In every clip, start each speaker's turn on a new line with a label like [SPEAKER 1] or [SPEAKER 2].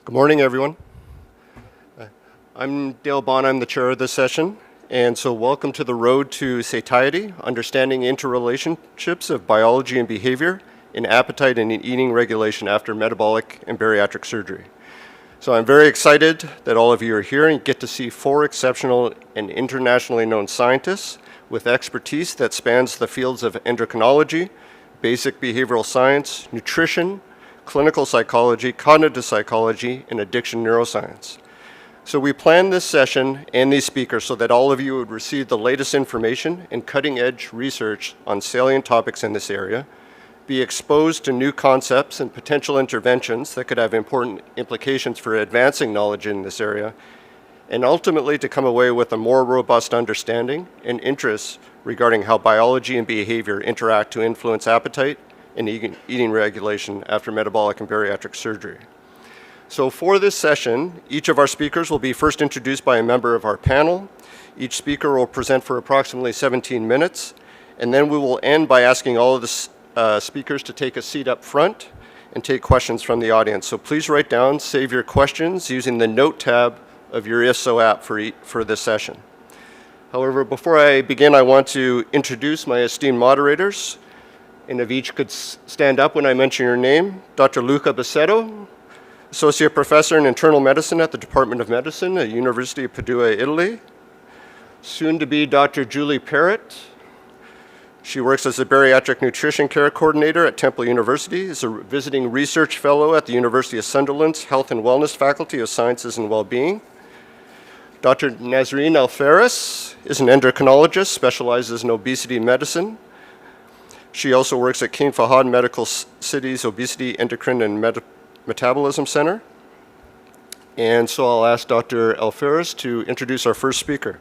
[SPEAKER 1] Good morning, everyone. I'm Dale Bond. I'm the chair of this session. And so welcome to the Road to Satiety, Understanding Interrelationships of Biology and Behavior in Appetite and Eating Regulation After Metabolic and Bariatric Surgery. So I'm very excited that all of you are here and get to see 4 exceptional and internationally known scientists with expertise that spans the fields of endocrinology, basic behavioral science, nutrition, clinical psychology, cognitive psychology, and addiction neuroscience. So we planned this session and these speakers so that all of you would receive the latest information and cutting-edge research on salient topics in this area, be exposed to new concepts and potential interventions that could have important implications for advancing knowledge in this area, and ultimately to come away with a more robust understanding and interest regarding how biology and behavior interact to influence appetite and eating regulation after metabolic and bariatric surgery. So for this session, each of our speakers will be first introduced by a member of our panel. Each speaker will present for approximately 17 minutes, and then we will end by asking all of the speakers to take a seat up front and take questions from the audience. So please write down, save your questions using the Note tab of your IFSO app for this session. However, before I begin, I want to introduce my esteemed moderators. And if each could stand up when I mention your name. Dr. Luca Bassetto, Associate Professor in Internal Medicine at the Department of Medicine at University of Padua, Italy. Soon to be Dr. Julie Parrott. She works as a Bariatric Nutrition Care Coordinator at Temple University, is a visiting research fellow at the University of Sunderland's Health and Wellness Faculty of Sciences and Wellbeing. Dr. Nazreen Alfaris is an endocrinologist, specializes in obesity medicine. She also works at King Fahd Medical City's Obesity, Endocrine, and Metabolism Center. And so I'll ask Dr. Alfaris to introduce our first speaker.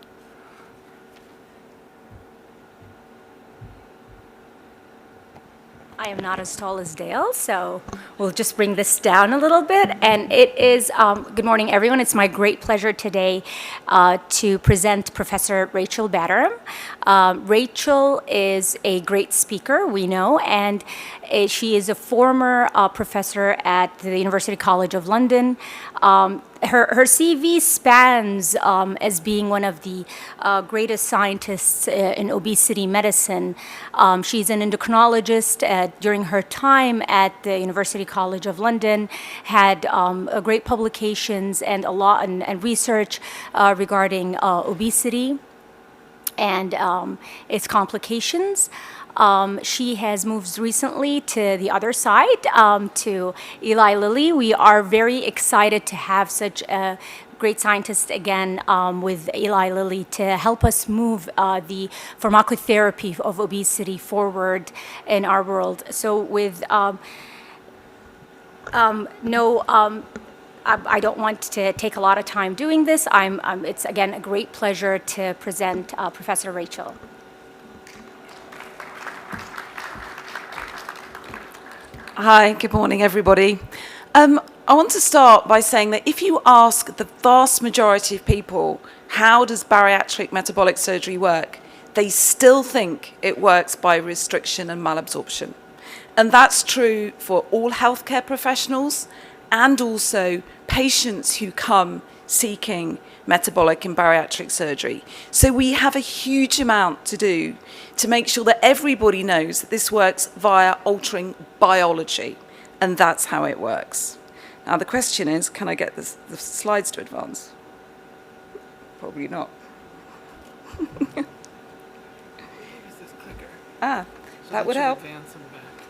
[SPEAKER 2] I am not as tall as Dale, so we'll just bring this down a little bit. And it is, good morning, everyone. It's my great pleasure today to present Professor Rachel Batterham. Rachel is a great speaker, we know, and she is a former professor at the University College of London. Her CV spans as being one of the greatest scientists in obesity medicine. She's an endocrinologist during her time at the University College of London, had great publications and a lot and research regarding obesity and its complications. She has moved recently to the other side, to Eli Lilly. We are very excited to have such a great scientist again with Eli Lilly to help us move the pharmacotherapy of obesity forward in our world. So with I don't want to take a lot of time doing this. It's again a great pleasure to present Professor Rachel.
[SPEAKER 3] Hi, good morning, everybody. I want to start by saying that if you ask the vast majority of people, how does bariatric metabolic surgery work, they still think it works by restriction and malabsorption. And that's true for all healthcare professionals and also patients who come seeking metabolic and bariatric surgery. So we have a huge amount to do to make sure that everybody knows that this works via altering biology, and that's how it works. Now the question is, can I get the slides to advance? Probably not. That would help.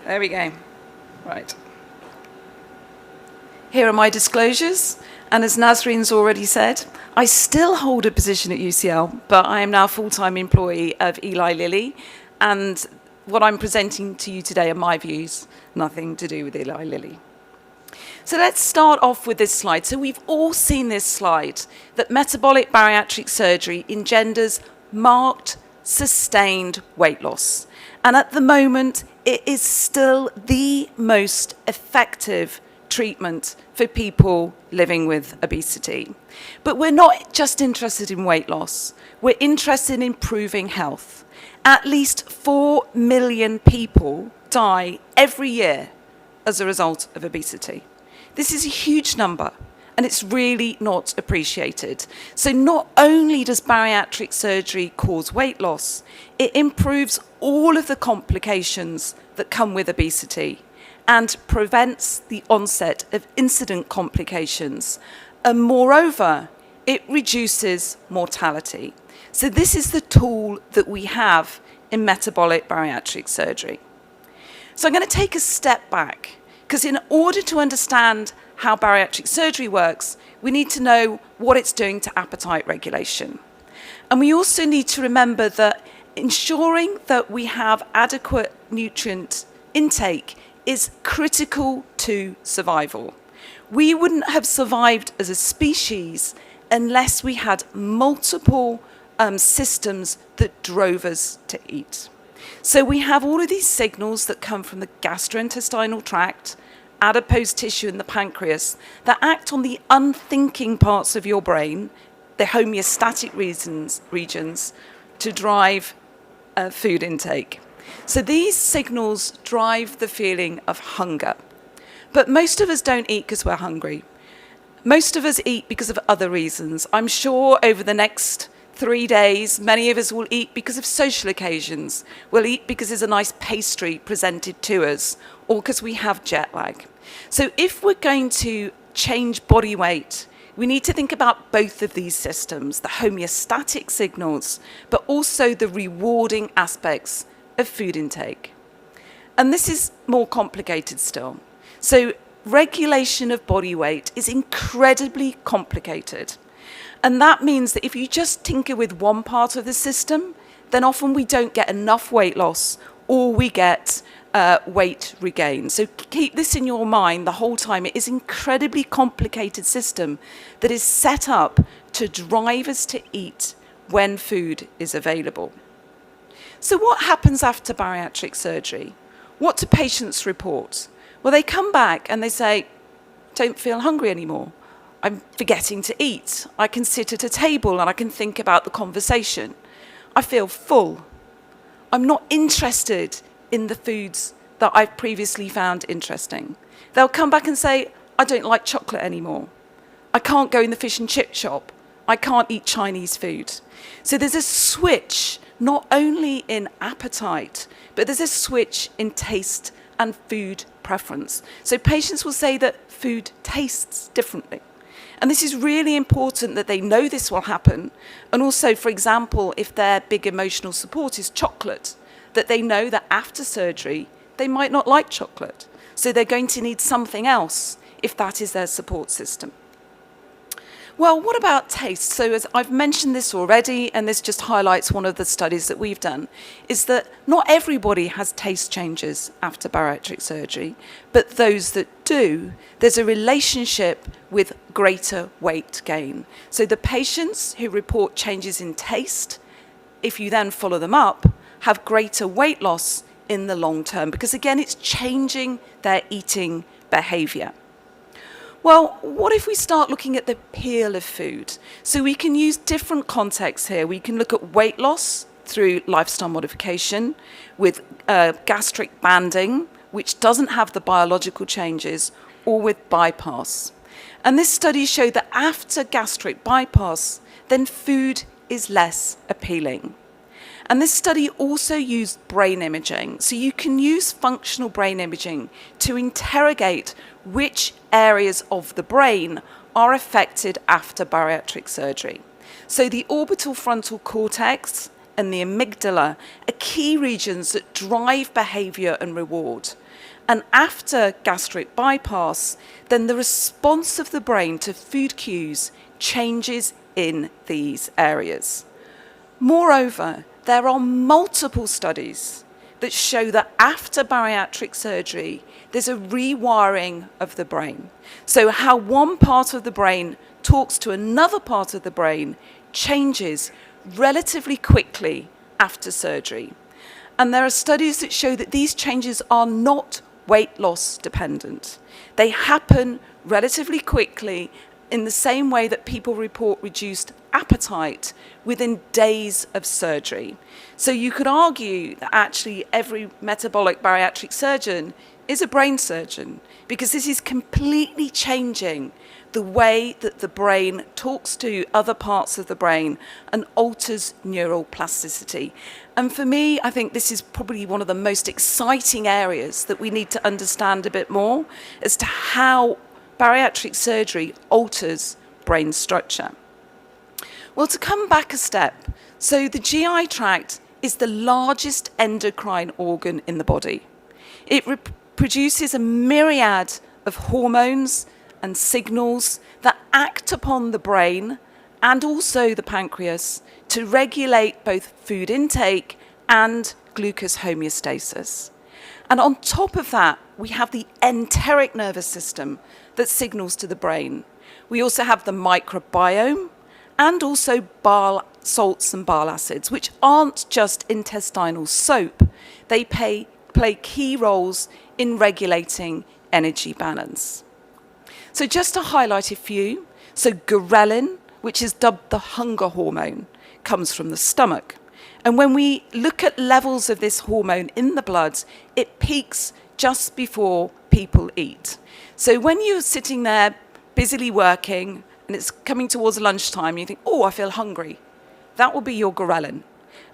[SPEAKER 3] There we go. Right. Here are my disclosures, and as Nazreen's already said, I still hold a position at UCL, but I am now a full-time employee of Eli Lilly, and what I'm presenting to you today are my views, nothing to do with Eli Lilly. So let's start off with this slide. So we've all seen this slide, that metabolic bariatric surgery engenders marked, sustained weight loss. And at the moment, it is still the most effective treatment for people living with obesity. But we're not just interested in weight loss. We're interested in improving health. At least 4 million people die every year as a result of obesity. This is a huge number, and it's really not appreciated. So not only does bariatric surgery cause weight loss, it improves all of the complications that come with obesity and prevents the onset of incident complications. And moreover, it reduces mortality. So this is the tool that we have in metabolic bariatric surgery. So I'm going to take a step back, because in order to understand how bariatric surgery works, we need to know what it's doing to appetite regulation. And we also need to remember that ensuring that we have adequate nutrient intake is critical to survival. We wouldn't have survived as a species unless we had multiple systems that drove us to eat. So we have all of these signals that come from the gastrointestinal tract, adipose tissue in the pancreas, that act on the unthinking parts of your brain, the homeostatic regions, to drive food intake. So these signals drive the feeling of hunger. But most of us don't eat because we're hungry. Most of us eat because of other reasons. I'm sure over the next 3 days, many of us will eat because of social occasions. We'll eat because there's a nice pastry presented to us, or because we have jet lag. So if we're going to change body weight, we need to think about both of these systems, the homeostatic signals, but also the rewarding aspects of food intake. And this is more complicated still. So regulation of body weight is incredibly complicated. And that means that if you just tinker with one part of the system, then often we don't get enough weight loss, or we get weight regain. So keep this in your mind the whole time. It is an incredibly complicated system that is set up to drive us to eat when food is available. So what happens after bariatric surgery? What do patients report? Well, they come back and they say, don't feel hungry anymore. I'm forgetting to eat. I can sit at a table and I can think about the conversation. I feel full. I'm not interested in the foods that I've previously found interesting. They'll come back and say, I don't like chocolate anymore. I can't go in the fish and chip shop. I can't eat Chinese food. So there's a switch, not only in appetite, but there's a switch in taste and food preference. So patients will say that food tastes differently. And this is really important that they know this will happen. And also, for example, if their big emotional support is chocolate, that they know that after surgery, they might not like chocolate. So they're going to need something else if that is their support system. Well, what about taste? So as I've mentioned this already, and this just highlights one of the studies that we've done, is that not everybody has taste changes after bariatric surgery, but those that do, there's a relationship with greater weight gain. So the patients who report changes in taste, if you then follow them up, have greater weight loss in the long term, because again, it's changing their eating behavior. Well, what if we start looking at the appeal of food? So we can use different contexts here. We can look at weight loss through lifestyle modification with gastric banding, which doesn't have the biological changes, or with bypass. And this study showed that after gastric bypass, then food is less appealing. And this study also used brain imaging. So you can use functional brain imaging to interrogate which areas of the brain are affected after bariatric surgery. So the orbital frontal cortex and the amygdala are key regions that drive behavior and reward. And after gastric bypass, then the response of the brain to food cues changes in these areas. Moreover, there are multiple studies that show that after bariatric surgery, there's a rewiring of the brain. So how one part of the brain talks to another part of the brain changes relatively quickly after surgery. And there are studies that show that these changes are not weight loss dependent. They happen relatively quickly in the same way that people report reduced appetite within days of surgery. So you could argue that actually every metabolic bariatric surgeon is a brain surgeon, because this is completely changing the way that the brain talks to other parts of the brain and alters neural plasticity. And for me, I think this is probably one of the most exciting areas that we need to understand a bit more as to how bariatric surgery alters brain structure. Well, to come back a step, so the GI tract is the largest endocrine organ in the body. It produces a myriad of hormones and signals that act upon the brain and also the pancreas to regulate both food intake and glucose homeostasis. And on top of that, we have the enteric nervous system that signals to the brain. We also have the microbiome and also bile salts and bile acids, which aren't just intestinal soap. They play key roles in regulating energy balance. So just to highlight a few, so ghrelin, which is dubbed the hunger hormone, comes from the stomach. And when we look at levels of this hormone in the blood, it peaks just before people eat. So when you're sitting there busily working and it's coming towards lunchtime, you think, oh, I feel hungry. That will be your ghrelin.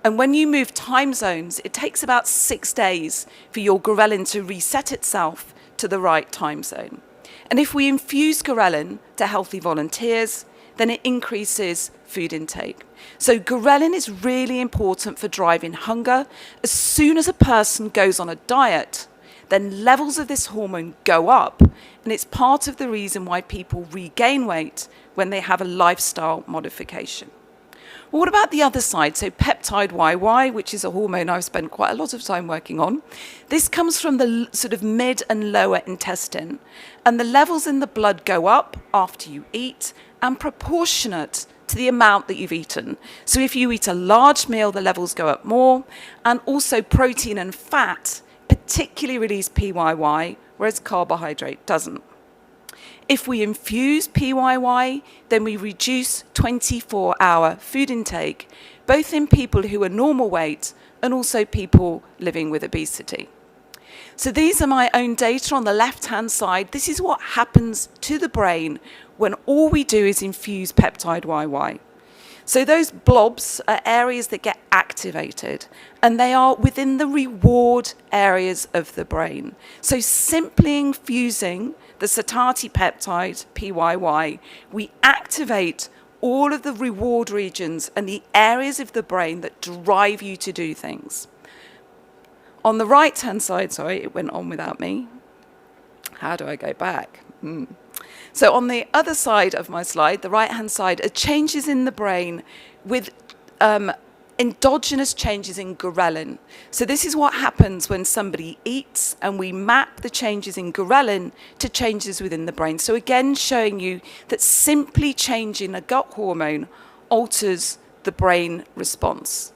[SPEAKER 3] And when you move time zones, it takes about 6 days for your ghrelin to reset itself to the right time zone. And if we infuse ghrelin to healthy volunteers, then it increases food intake. So ghrelin is really important for driving hunger. As soon as a person goes on a diet, then levels of this hormone go up, and it's part of the reason why people regain weight when they have a lifestyle modification. Well, what about the other side? So peptide YY, which is a hormone I've spent quite a lot of time working on. This comes from the sort of mid and lower intestine, and the levels in the blood go up after you eat and proportionate to the amount that you've eaten. So if you eat a large meal, the levels go up more, and also protein and fat particularly release PYY, whereas carbohydrate doesn't. If we infuse PYY, then we reduce 24-hour food intake, both in people who are normal weight and also people living with obesity. So these are my own data on the left-hand side. This is what happens to the brain when all we do is infuse peptide YY. So those blobs are areas that get activated, and they are within the reward areas of the brain. So simply infusing the satiety peptide, PYY, we activate all of the reward regions and the areas of the brain that drive you to do things. On the right-hand side, sorry, it went on without me. How do I go back? So on the other side of my slide, the right-hand side, are changes in the brain with endogenous changes in ghrelin. So this is what happens when somebody eats, and we map the changes in ghrelin to changes within the brain. So again, showing you that simply changing a gut hormone alters the brain response.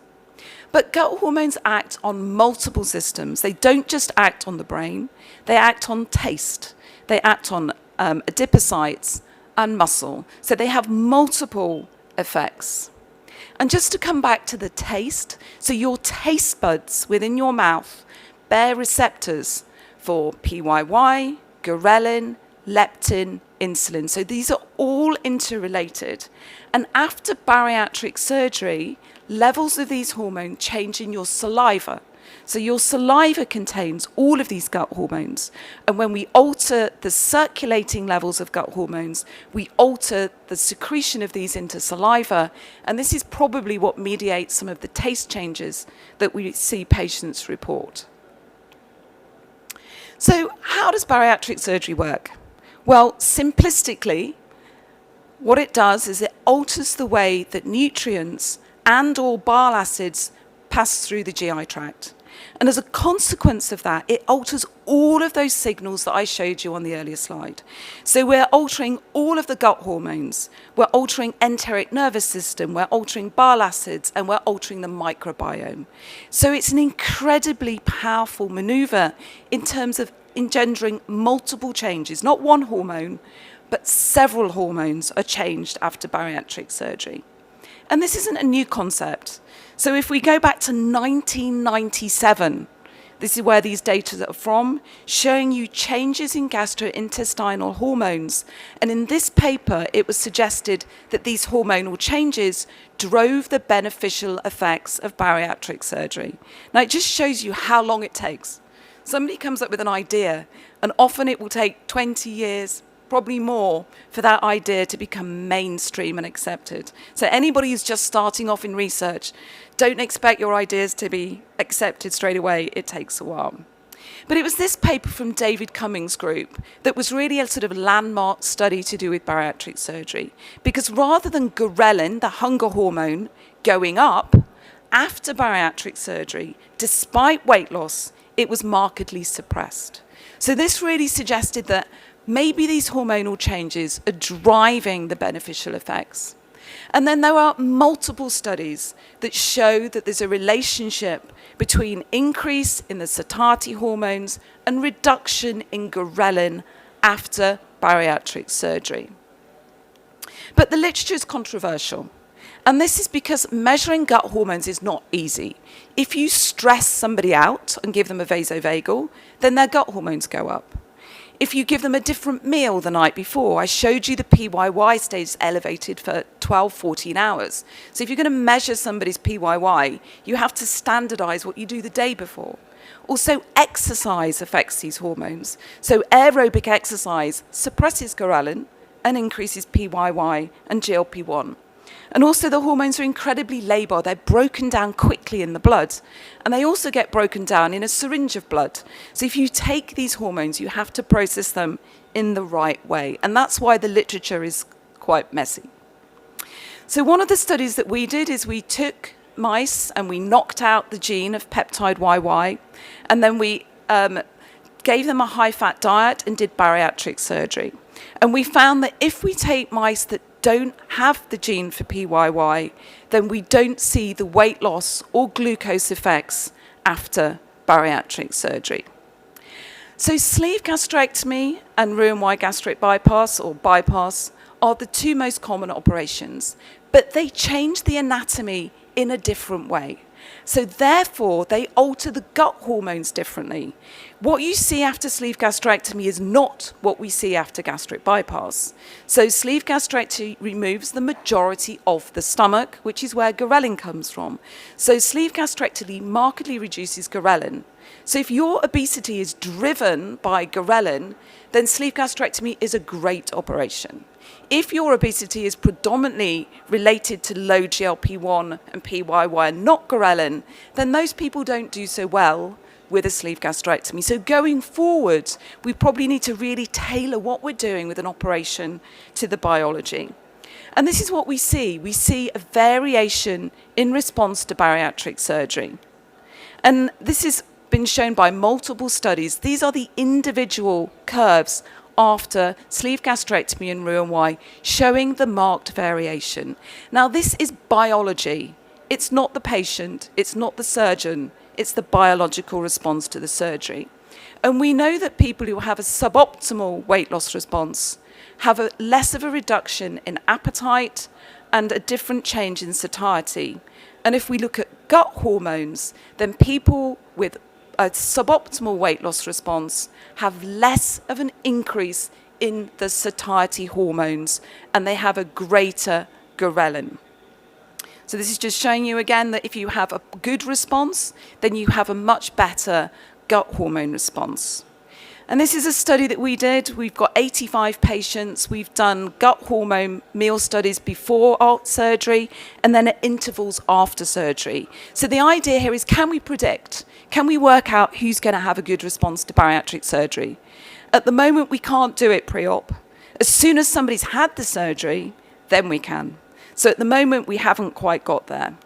[SPEAKER 3] But gut hormones act on multiple systems. They don't just act on the brain, they act on taste. They act on adipocytes and muscle. So they have multiple effects. And just to come back to the taste, so your taste buds within your mouth bear receptors for PYY, ghrelin, leptin, insulin. So these are all interrelated. And after bariatric surgery, levels of these hormones change in your saliva. So your saliva contains all of these gut hormones. And when we alter the circulating levels of gut hormones, we alter the secretion of these into saliva. And this is probably what mediates some of the taste changes that we see patients report. So how does bariatric surgery work? Well, simplistically, what it does is it alters the way that nutrients and/or bile acids pass through the GI tract. And as a consequence of that, it alters all of those signals that I showed you on the earlier slide. So we're altering all of the gut hormones, we're altering enteric nervous system, we're altering bile acids, and we're altering the microbiome. So it's an incredibly powerful maneuver in terms of engendering multiple changes, not one hormone, but several hormones are changed after bariatric surgery. And this isn't a new concept. So if we go back to 1997, this is where these data are from, showing you changes in gastrointestinal hormones. And in this paper, it was suggested that these hormonal changes drove the beneficial effects of bariatric surgery. Now, it just shows you how long it takes. Somebody comes up with an idea, and often it will take 20 years, probably more, for that idea to become mainstream and accepted. So anybody who's just starting off in research, don't expect your ideas to be accepted straight away. It takes a while. But it was this paper from David Cummings' group that was really a sort of landmark study to do with bariatric surgery. Because rather than ghrelin, the hunger hormone, going up after bariatric surgery, despite weight loss, it was markedly suppressed. So this really suggested that maybe these hormonal changes are driving the beneficial effects. And then there are multiple studies that show that there's a relationship between increase in the satiety hormones and reduction in ghrelin after bariatric surgery. But the literature is controversial. And this is because measuring gut hormones is not easy. If you stress somebody out and give them a vasovagal, then their gut hormones go up. If you give them a different meal the night before, I showed you the PYY stays elevated for 12, 14 hours. So if you're going to measure somebody's PYY, you have to standardize what you do the day before. Also, exercise affects these hormones. So aerobic exercise suppresses ghrelin and increases PYY and GLP-1. And also the hormones are incredibly labile. They're broken down quickly in the blood. And they also get broken down in a syringe of blood. So if you take these hormones, you have to process them in the right way. And that's why the literature is quite messy. So one of the studies that we did is we took mice and we knocked out the gene of peptide YY. And then we gave them a high-fat diet and did bariatric surgery. And we found that if we take mice that don't have the gene for PYY, then we don't see the weight loss or glucose effects after bariatric surgery. So sleeve gastrectomy and Roux-en-Y gastric bypass or bypass are the two most common operations, but they change the anatomy in a different way. So therefore, they alter the gut hormones differently. What you see after sleeve gastrectomy is not what we see after gastric bypass. So sleeve gastrectomy removes the majority of the stomach, which is where ghrelin comes from. So sleeve gastrectomy markedly reduces ghrelin. So if your obesity is driven by ghrelin, then sleeve gastrectomy is a great operation. If your obesity is predominantly related to low GLP-1 and PYY and not ghrelin, then those people don't do so well with a sleeve gastrectomy. So going forward, we probably need to really tailor what we're doing with an operation to the biology. And this is what we see. We see a variation in response to bariatric surgery. And this has been shown by multiple studies. These are the individual curves after sleeve gastrectomy and Roux-en-Y, showing the marked variation. Now, this is biology. It's not the patient, it's not the surgeon, it's the biological response to the surgery. And we know that people who have a suboptimal weight loss response have less of a reduction in appetite and a different change in satiety. And if we look at gut hormones, then people with a suboptimal weight loss response have less of an increase in the satiety hormones, and they have a greater ghrelin. So this is just showing you again that if you have a good response, then you have a much better gut hormone response. And this is a study that we did. We've got 85 patients. We've done gut hormone meal studies before surgery and then at intervals after surgery. So the idea here is, can we predict? Can we work out who's going to have a good response to bariatric surgery? At the moment, we can't do it pre-op. As soon as somebody's had the surgery, then we can. So at the moment, we haven't quite got there.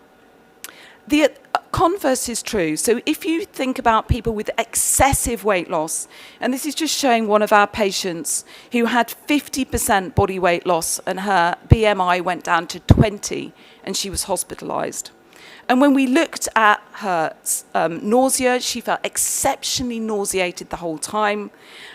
[SPEAKER 3] The converse is true. So if you think about people with excessive weight loss, and this is just showing one of our patients who had 50% body weight loss and her BMI went down to 20 and she was hospitalized. And when we looked at her nausea, she felt exceptionally nauseated the whole time.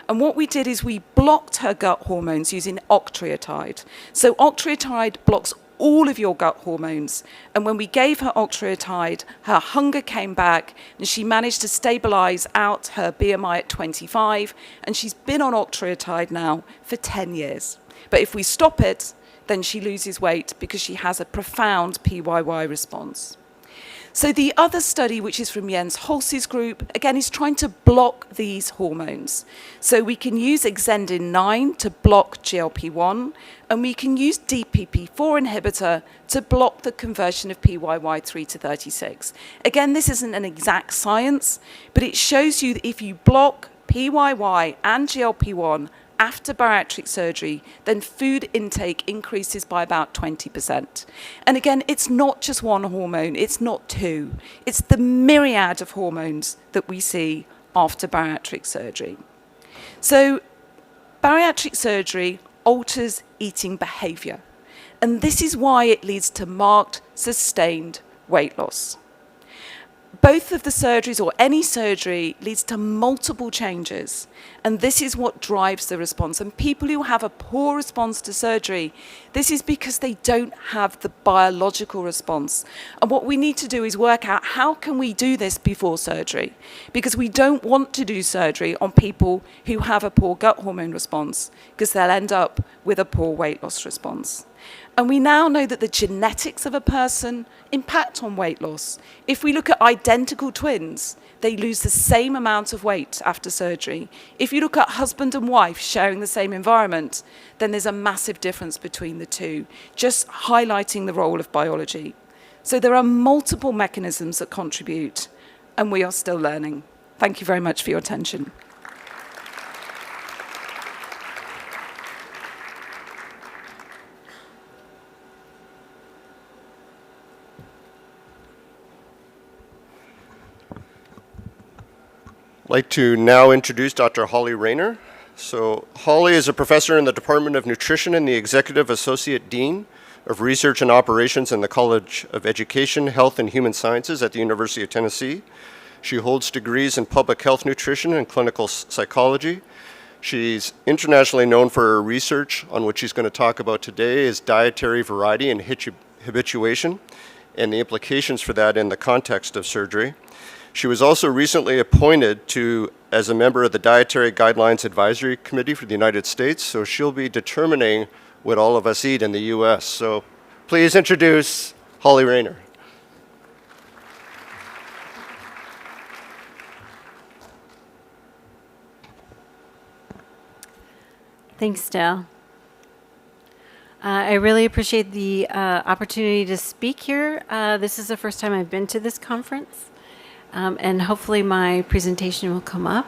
[SPEAKER 3] And what we did is we blocked her gut hormones using octreotide. So octreotide blocks all of your gut hormones. And when we gave her octreotide, her hunger came back and she managed to stabilize out her BMI at 25. And she's been on octreotide now for 10 years. But if we stop it, then she loses weight because she has a profound PYY response. So the other study, which is from Jens Holz's group, again, is trying to block these hormones. So we can use Exendin 9 to block GLP-1, and we can use DPP-4 inhibitor to block the conversion of PYY3 to 36. Again, this isn't an exact science, but it shows you that if you block PYY and GLP-1 after bariatric surgery, then food intake increases by about 20%. And again, it's not just one hormone, it's not two. It's the myriad of hormones that we see after bariatric surgery. So bariatric surgery alters eating behavior. And this is why it leads to marked, sustained weight loss. Both of the surgeries, or any surgery, leads to multiple changes. And this is what drives the response. And people who have a poor response to surgery, this is because they don't have the biological response. And what we need to do is work out how can we do this before surgery? Because we don't want to do surgery on people who have a poor gut hormone response, because they'll end up with a poor weight loss response. And we now know that the genetics of a person impact on weight loss. If we look at identical twins, they lose the same amount of weight after surgery. If you look at husband and wife sharing the same environment, then there's a massive difference between the two, just highlighting the role of biology. So there are multiple mechanisms that contribute, and we are still learning. Thank you very much for your attention.
[SPEAKER 1] I'd like to now introduce Dr. Holly Rayner. So Holly is a professor in the Department of Nutrition and the Executive Associate Dean of Research and Operations in the College of Education, Health, and Human Sciences at the University of Tennessee. She holds degrees in public health nutrition and clinical psychology. She's internationally known for her research on what she's going to talk about today is dietary variety and habituation and the implications for that in the context of surgery. She was also recently appointed as a member of the Dietary Guidelines Advisory Committee for the United States, so she'll be determining what all of us eat in the US. So please introduce Holly Rayner.
[SPEAKER 4] Thanks, Dale. I really appreciate the opportunity to speak here. This is the first time I've been to this conference. And hopefully my presentation will come up.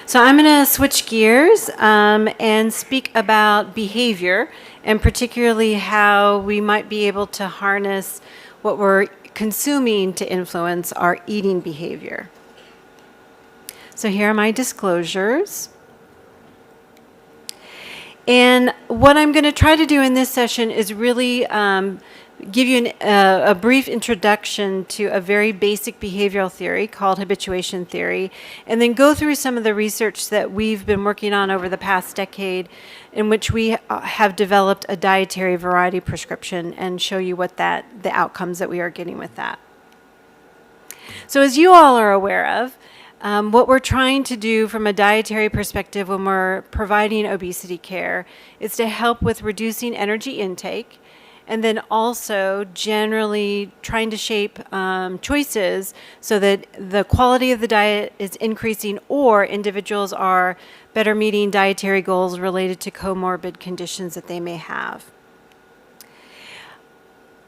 [SPEAKER 4] So I'm going to switch gears and speak about behavior, and particularly how we might be able to harness what we're consuming to influence our eating behavior. So here are my disclosures. And what I'm going to try to do in this session is really give you a brief introduction to a very basic behavioral theory called habituation theory, and then go through some of the research that we've been working on over the past decade in which we have developed a dietary variety prescription and show you what the outcomes that we are getting with that. So as you all are aware of, what we're trying to do from a dietary perspective when we're providing obesity care is to help with reducing energy intake, and then also generally trying to shape choices so that the quality of the diet is increasing or individuals are better meeting dietary goals related to comorbid conditions that they may have.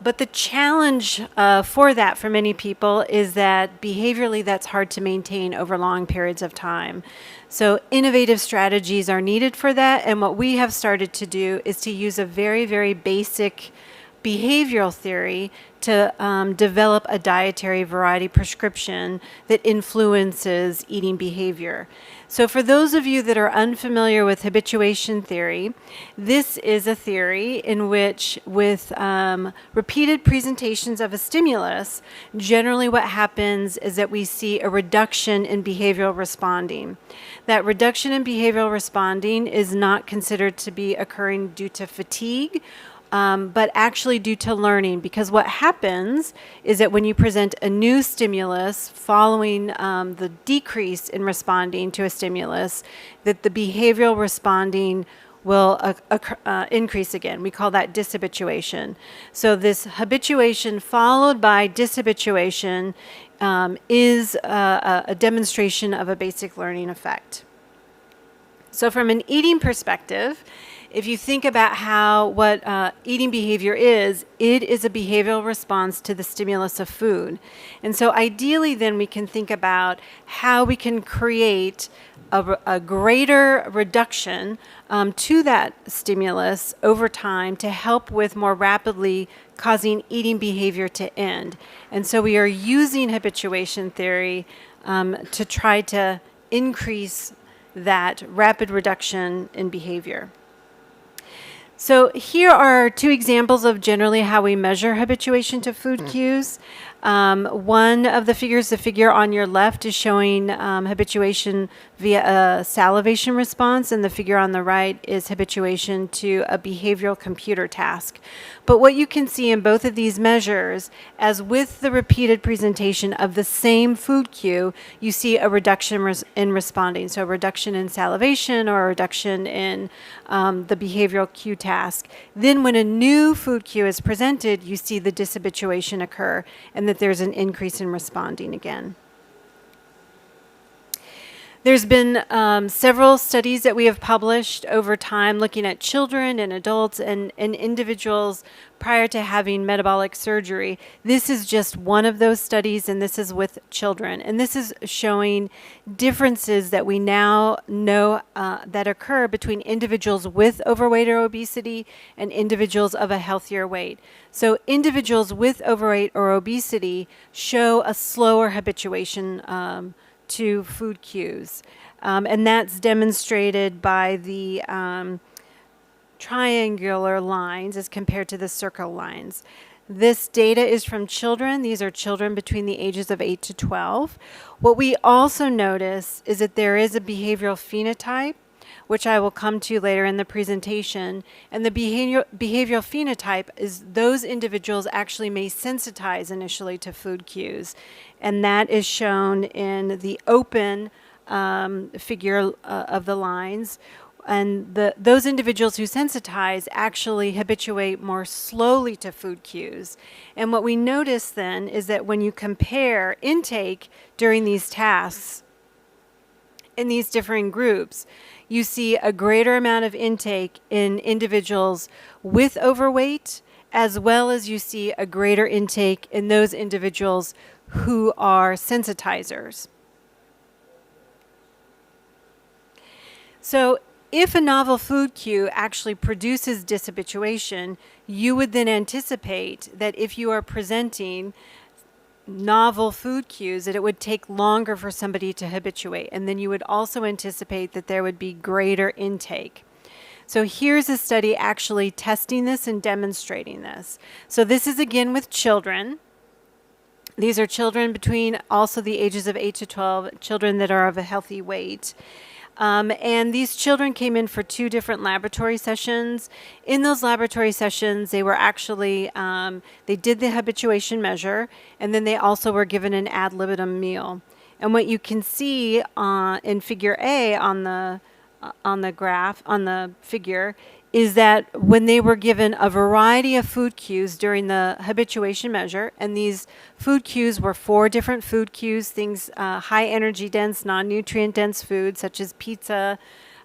[SPEAKER 4] But the challenge for that for many people is that behaviorally that's hard to maintain over long periods of time. So innovative strategies are needed for that, and what we have started to do is to use a very, very basic behavioral theory to develop a dietary variety prescription that influences eating behavior. So for those of you that are unfamiliar with habituation theory, this is a theory in which with repeated presentations of a stimulus, generally what happens is that we see a reduction in behavioral responding. That reduction in behavioral responding is not considered to be occurring due to fatigue, but actually due to learning, because what happens is that when you present a new stimulus following the decrease in responding to a stimulus, that the behavioral responding will increase again. We call that dishabituation. So this habituation followed by dishabituation is a demonstration of a basic learning effect. So from an eating perspective, if you think about what eating behavior is, it is a behavioral response to the stimulus of food. And so ideally then we can think about how we can create a greater reduction to that stimulus over time to help with more rapidly causing eating behavior to end. And so we are using habituation theory to try to increase that rapid reduction in behavior. So here are two examples of generally how we measure habituation to food cues. One of the figures, the figure on your left, is showing habituation via a salivation response, and the figure on the right is habituation to a behavioral computer task. But what you can see in both of these measures, as with the repeated presentation of the same food cue, you see a reduction in responding. So a reduction in salivation or a reduction in the behavioral cue task. Then when a new food cue is presented, you see the dishabituation occur and that there's an increase in responding again. There's been several studies that we have published over time looking at children and adults and individuals prior to having metabolic surgery. This is just one of those studies, and this is with children. And this is showing differences that we now know that occur between individuals with overweight or obesity and individuals of a healthier weight. So individuals with overweight or obesity show a slower habituation to food cues. And that's demonstrated by the triangular lines as compared to the circle lines. This data is from children. These are children between the ages of 8 to 12. What we also notice is that there is a behavioral phenotype, which I will come to later in the presentation. And the behavioral phenotype is those individuals actually may sensitize initially to food cues. And that is shown in the open figure of the lines. And those individuals who sensitize actually habituate more slowly to food cues. And what we notice then is that when you compare intake during these tasks in these differing groups, you see a greater amount of intake in individuals with overweight, as well as you see a greater intake in those individuals who are sensitizers. So if a novel food cue actually produces dishabituation, you would then anticipate that if you are presenting novel food cues, that it would take longer for somebody to habituate. And then you would also anticipate that there would be greater intake. So here's a study actually testing this and demonstrating this. So this is again with children. These are children between also the ages of 8 to 12, children that are of a healthy weight. And these children came in for 2 different laboratory sessions. In those laboratory sessions, they were actually, they did the habituation measure, and then they also were given an ad libitum meal. And what you can see in figure A on the graph, on the figure, is that when they were given a variety of food cues during the habituation measure, and these food cues were 4 different food cues, things high energy dense, non-nutrient dense foods such as pizza,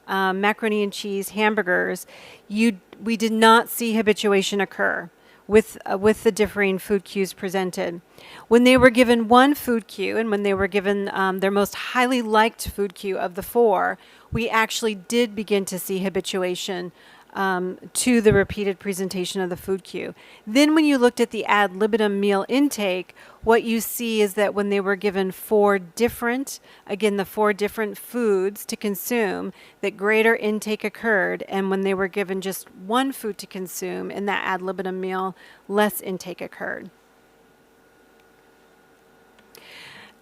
[SPEAKER 4] macaroni and cheese, hamburgers, we did not see habituation occur with the differing food cues presented. When they were given one food cue, and when they were given their most highly liked food cue of the 4, we actually did begin to see habituation to the repeated presentation of the food cue. Then when you looked at the ad libitum meal intake, what you see is that when they were given the four different foods to consume, that greater intake occurred, and when they were given just one food to consume in that ad libitum meal, less intake occurred.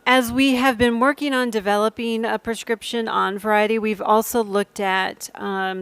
[SPEAKER 4] As we have been working on developing a prescription on variety, we've also looked at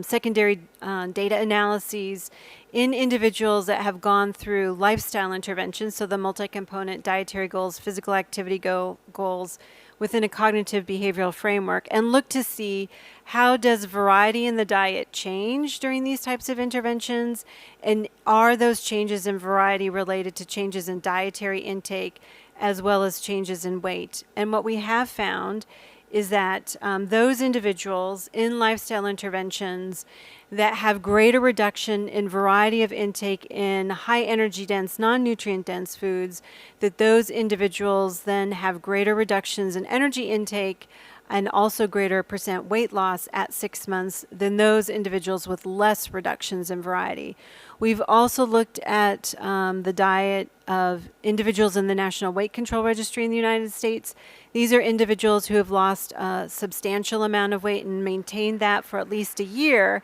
[SPEAKER 4] secondary data analyses in individuals that have gone through lifestyle interventions, so the multi-component dietary goals, physical activity goals within a cognitive behavioral framework, and look to see how does variety in the diet change during these types of interventions, and are those changes in variety related to changes in dietary intake as well as changes in weight. And what we have found is that those individuals in lifestyle interventions that have greater reduction in variety of intake in high energy dense, non-nutrient dense foods, that those individuals then have greater reductions in energy intake and also greater percent weight loss at 6 months than those individuals with less reductions in variety. We've also looked at the diet of individuals in the National Weight Control Registry in the United States. These are individuals who have lost a substantial amount of weight and maintained that for at least a year.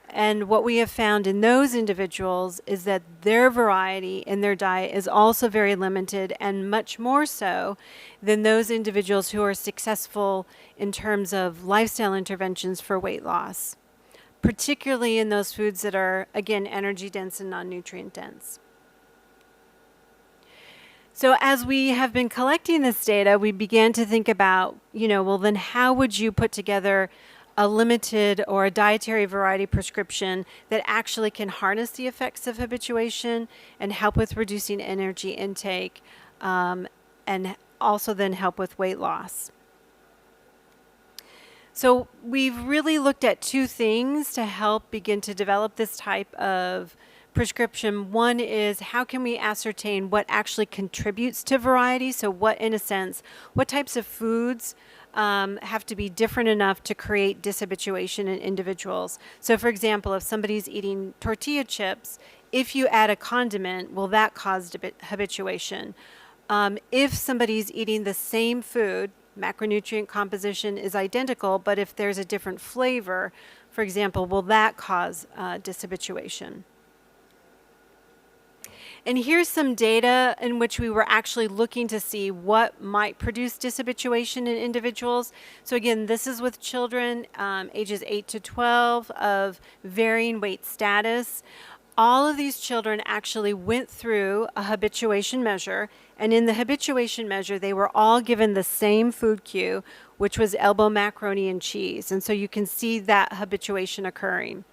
[SPEAKER 4] And what we have found in those individuals is that their variety in their diet is also very limited, and much more so than those individuals who are successful in terms of lifestyle interventions for weight loss, particularly in those foods that are, again, energy dense and non-nutrient dense. So as we have been collecting this data, we began to think about, well, then how would you put together a limited or a dietary variety prescription that actually can harness the effects of habituation and help with reducing energy intake, and also then help with weight loss. So we've really looked at two things to help begin to develop this type of prescription. One is, how can we ascertain what actually contributes to variety? So what types of foods have to be different enough to create dishabituation in individuals. So for example, if somebody's eating tortilla chips, if you add a condiment, will that cause habituation? If somebody's eating the same food, macronutrient composition is identical, but if there's a different flavor, for example, will that cause dishabituation? And here's some data in which we were actually looking to see what might produce dishabituation in individuals. So again, this is with children ages 8 to 12 of varying weight status. All of these children actually went through a habituation measure, and in the habituation measure, they were all given the same food cue, which was elbow macaroni and cheese. And so you can see that habituation occurring.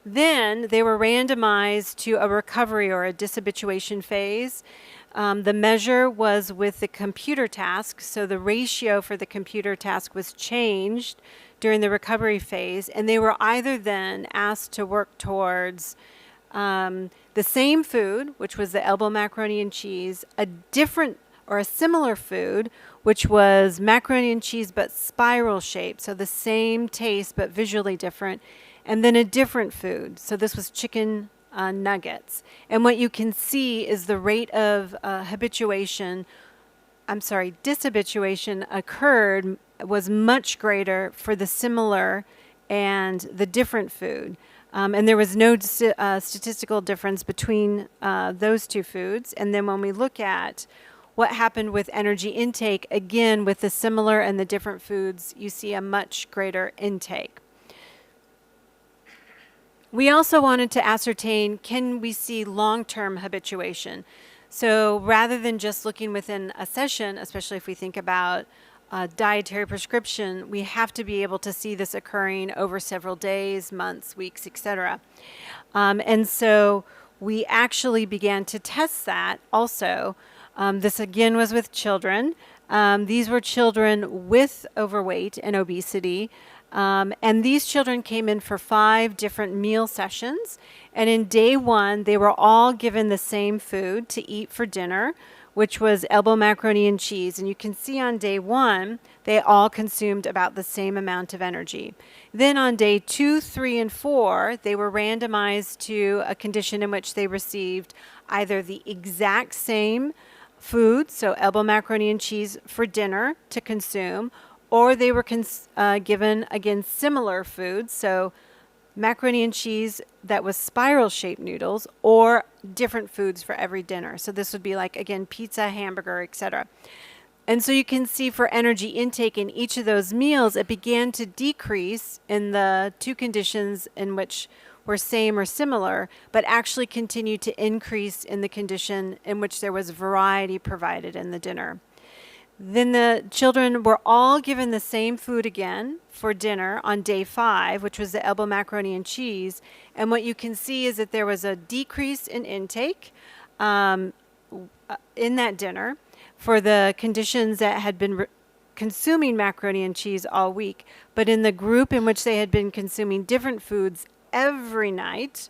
[SPEAKER 4] Then they were randomized to a recovery or a dishabituation phase. The measure was with the computer task, so the ratio for the computer task was changed during the recovery phase, and they were either then asked to work towards the same food, which was the elbow macaroni and cheese, a different or a similar food, which was macaroni and cheese but spiral shaped, so the same taste but visually different, and then a different food. So this was chicken nuggets. And what you can see is the rate of dishabituation occurred was much greater for the similar and the different food. And there was no statistical difference between those two foods. And then when we look at what happened with energy intake, again, with the similar and the different foods, you see a much greater intake. We also wanted to ascertain, can we see long-term habituation? So rather than just looking within a session, especially if we think about a dietary prescription, we have to be able to see this occurring over several days, months, weeks, etc. And so we actually began to test that also. This again was with children. These were children with overweight and obesity. And these children came in for 5 different meal sessions. And in day 1, they were all given the same food to eat for dinner, which was elbow macaroni and cheese. And you can see on day 1, they all consumed about the same amount of energy. Then on day 2, 3, and 4, they were randomized to a condition in which they received either the exact same food, so elbow macaroni and cheese for dinner to consume, or they were given, again, similar foods, so macaroni and cheese that was spiral-shaped noodles, or different foods for every dinner. So this would be like, again, pizza, hamburger, etc. And so you can see for energy intake in each of those meals, it began to decrease in the 2 conditions in which were same or similar, but actually continued to increase in the condition in which there was variety provided in the dinner. Then the children were all given the same food again for dinner on day 5, which was the elbow macaroni and cheese. And what you can see is that there was a decrease in intake in that dinner for the conditions that had been consuming macaroni and cheese all week. But in the group in which they had been consuming different foods every night,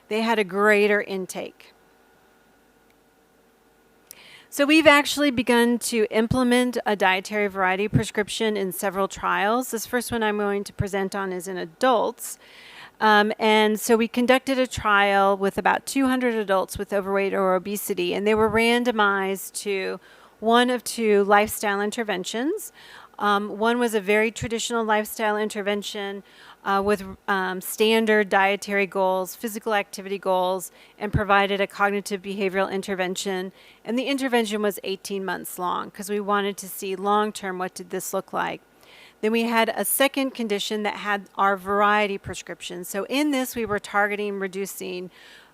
[SPEAKER 4] they had a greater intake. So we've actually begun to implement a dietary variety prescription in several trials. This first one I'm going to present on is in adults. And so we conducted a trial with about 200 adults with overweight or obesity, and they were randomized to one of 2 lifestyle interventions. One was a very traditional lifestyle intervention with standard dietary goals, physical activity goals, and provided a cognitive behavioral intervention. And the intervention was 18 months long because we wanted to see long-term what did this look like. Then we had a second condition that had our variety prescription. So in this, we were targeting reducing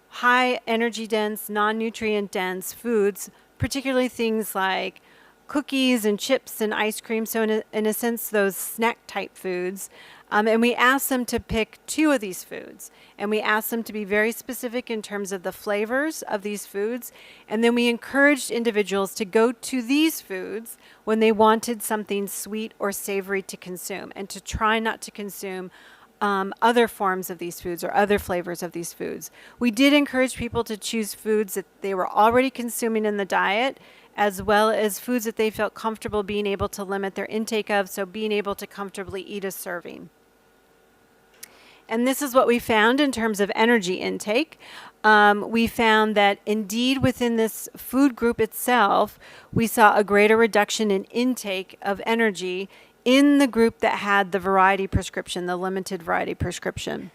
[SPEAKER 4] high energy dense, non-nutrient dense foods, particularly things like cookies and chips and ice cream. So in a sense, those snack type foods. And we asked them to pick 2 of these foods. And we asked them to be very specific in terms of the flavors of these foods. And then we encouraged individuals to go to these foods when they wanted something sweet or savory to consume, and to try not to consume other forms of these foods or other flavors of these foods. We did encourage people to choose foods that they were already consuming in the diet, as well as foods that they felt comfortable being able to limit their intake of, so being able to comfortably eat a serving. And this is what we found in terms of energy intake. We found that indeed within this food group itself, we saw a greater reduction in intake of energy in the group that had the variety prescription, the limited variety prescription.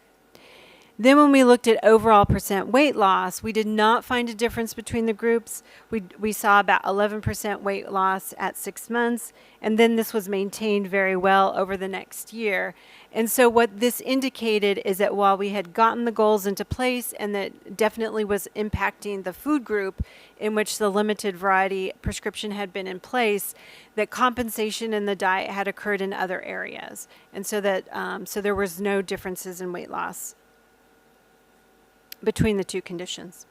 [SPEAKER 4] Then when we looked at overall % weight loss, we did not find a difference between the groups. We saw about 11% weight loss at 6 months, and then this was maintained very well over the next year. And so what this indicated is that while we had gotten the goals into place, and that definitely was impacting the food group in which the limited variety prescription had been in place, that compensation in the diet had occurred in other areas. And so that so there was no differences in weight loss between the 2 conditions.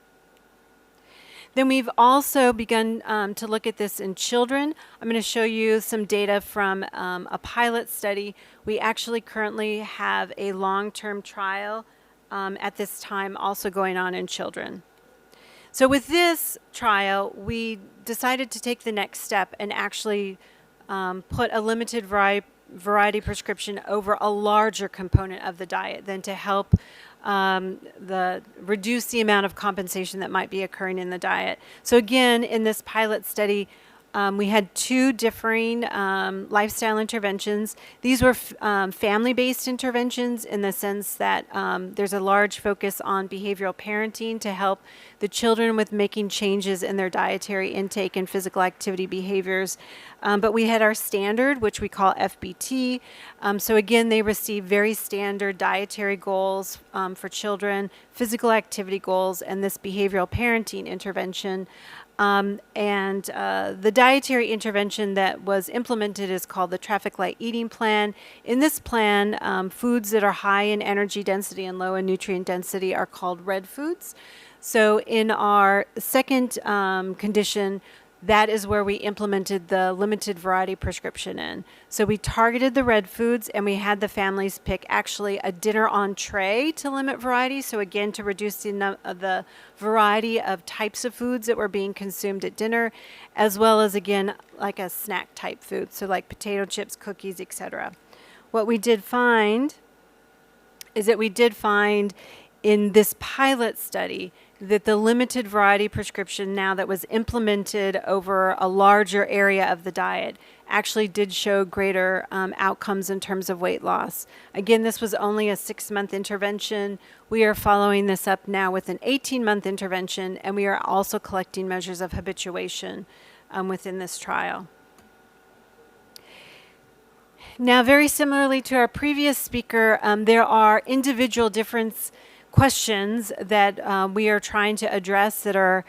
[SPEAKER 4] Then we've also begun to look at this in children. I'm going to show you some data from a pilot study. We actually currently have a long-term trial at this time also going on in children. So with this trial, we decided to take the next step and actually put a limited variety prescription over a larger component of the diet than to help reduce the amount of compensation that might be occurring in the diet. So again, in this pilot study, we had 2 differing lifestyle interventions. These were family-based interventions in the sense that there's a large focus on behavioral parenting to help the children with making changes in their dietary intake and physical activity behaviors. But we had our standard, which we call FBT. So again, they receive very standard dietary goals for children, physical activity goals, and this behavioral parenting intervention. The dietary intervention that was implemented is called the Traffic Light Eating Plan. In this plan, foods that are high in energy density and low in nutrient density are called red foods. So in our second condition, that is where we implemented the limited variety prescription in. So we targeted the red foods, and we had the families pick actually a dinner entree to limit variety. So again, to reduce the variety of types of foods that were being consumed at dinner, as well as, again, like a snack type food. So like potato chips, cookies, etc. What we did find is that we did find in this pilot study that the limited variety prescription, now that was implemented over a larger area of the diet, actually did show greater outcomes in terms of weight loss. Again, this was only a 6-month intervention. We are following this up now with an 18-month intervention, and we are also collecting measures of habituation within this trial. Now, very similarly to our previous speaker, there are individual difference questions that we are trying to address that are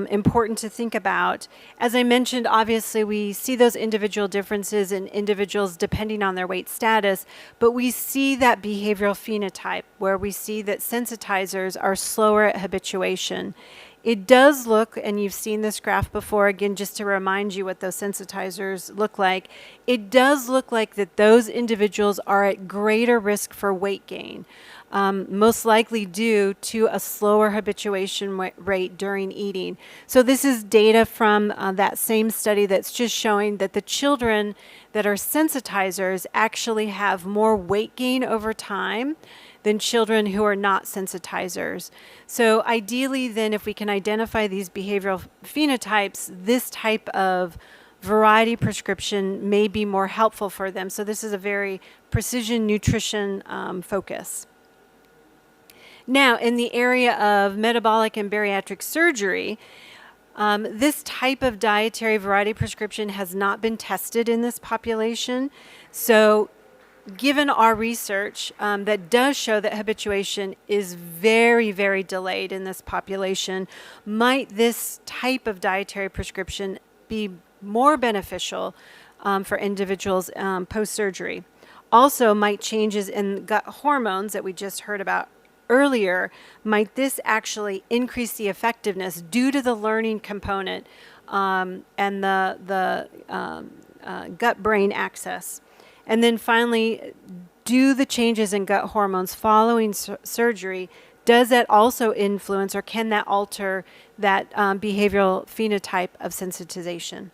[SPEAKER 4] important to think about. As I mentioned, obviously we see those individual differences in individuals depending on their weight status, but we see that behavioral phenotype where we see that sensitizers are slower at habituation. It does look, and you've seen this graph before, again, just to remind you what those sensitizers look like, it does look like that those individuals are at greater risk for weight gain. Most likely due to a slower habituation rate during eating. So this is data from that same study that's just showing that the children that are sensitizers actually have more weight gain over time than children who are not sensitizers. So ideally then, if we can identify these behavioral phenotypes, this type of variety prescription may be more helpful for them. So this is a very precision nutrition focus. Now, in the area of metabolic and bariatric surgery, this type of dietary variety prescription has not been tested in this population. So given our research that does show that habituation is very, very delayed in this population, might this type of dietary prescription be more beneficial for individuals post-surgery? Also, might changes in gut hormones that we just heard about earlier, might this actually increase the effectiveness due to the learning component and the gut-brain axis? And then finally, do the changes in gut hormones following surgery, does that also influence or can that alter that behavioral phenotype of sensitization?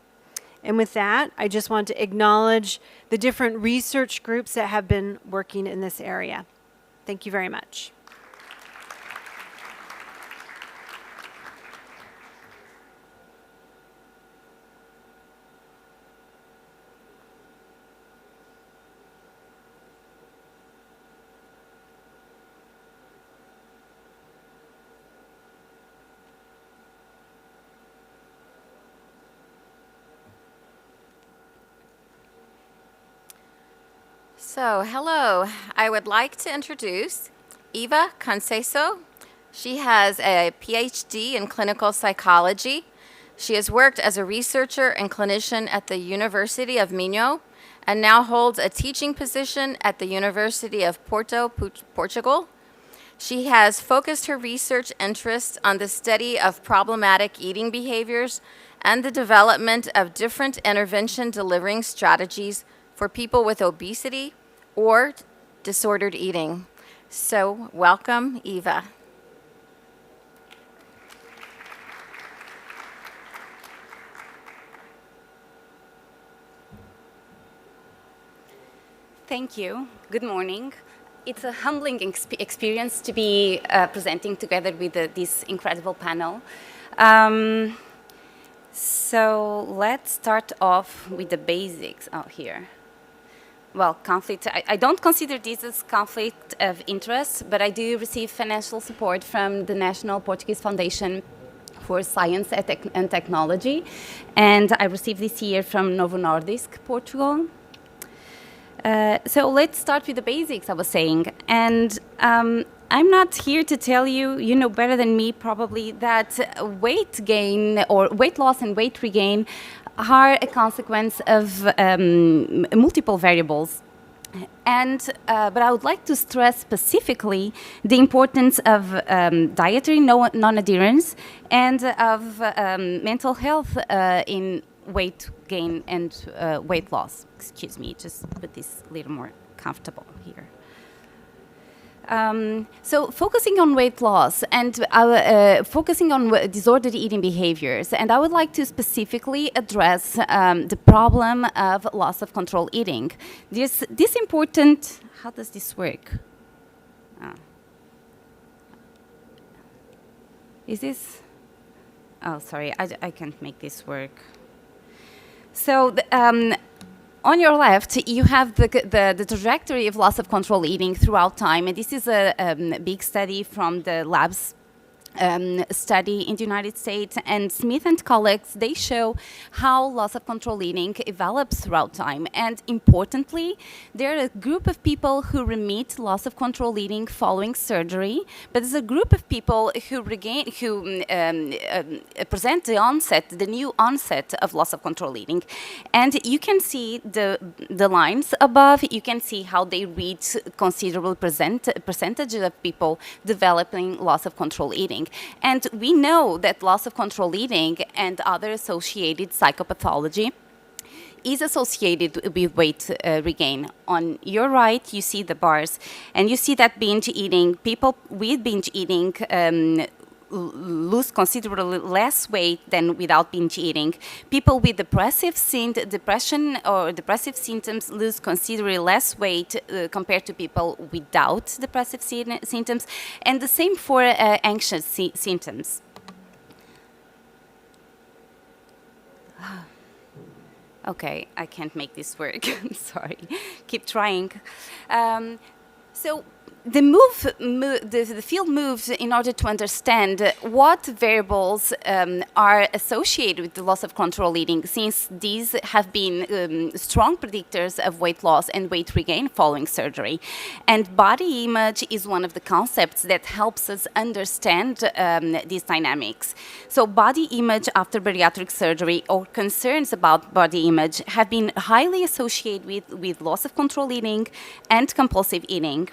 [SPEAKER 4] And with that, I just want to acknowledge the different research groups that have been working in this area. Thank you very much.
[SPEAKER 5] So, hello. I would like to introduce Eva Conceso. She has a PhD in clinical psychology. She has worked as a researcher and clinician at the University of Minho and now holds a teaching position at the University of Porto, Portugal. She has focused her research interests on the study of problematic eating behaviors and the development of different intervention delivering strategies for people with obesity or disordered eating. So, welcome, Eva.
[SPEAKER 6] Thank you. Good morning. It's a humbling experience to be presenting together with this incredible panel. So let's start off with the basics out here. Well, conflict, I don't consider this as conflict of interest, but I do receive financial support from the National Portuguese Foundation for Science and Technology, and I received this year from Novo Nordisk, Portugal. So let's start with the basics, I was saying. And I'm not here to tell you, you know better than me probably, that weight gain or weight loss and weight regain are a consequence of multiple variables. But I would like to stress specifically the importance of dietary non-adherence and of mental health in weight gain and weight loss. Excuse me, just put this a little more comfortable here. So focusing on weight loss and focusing on disordered eating behaviors, and I would like to specifically address the problem of loss of control eating. This important, how does this work? Is this, oh sorry, I can't make this work. So on your left, you have the trajectory of loss of control eating throughout time, and this is a big study from the labs study in the United States, and Smith and colleagues, they show how loss of control eating develops throughout time. And importantly, there are a group of people who remit loss of control eating following surgery, but there's a group of people who present the new onset of loss of control eating. And you can see the lines above, you can see how they reach considerable percentage of people developing loss of control eating. And we know that loss of control eating and other associated psychopathology is associated with weight regain. On your right, you see the bars, and you see that binge eating, people with binge eating lose considerably less weight than without binge eating. People with depression or depressive symptoms lose considerably less weight compared to people without depressive symptoms, and the same for anxious symptoms. Okay, I can't make this work. Sorry. Keep trying. So the field moves in order to understand what variables are associated with the loss of control eating, since these have been strong predictors of weight loss and weight regain following surgery. And body image is one of the concepts that helps us understand these dynamics. So body image after bariatric surgery, or concerns about body image, have been highly associated with loss of control eating and compulsive eating,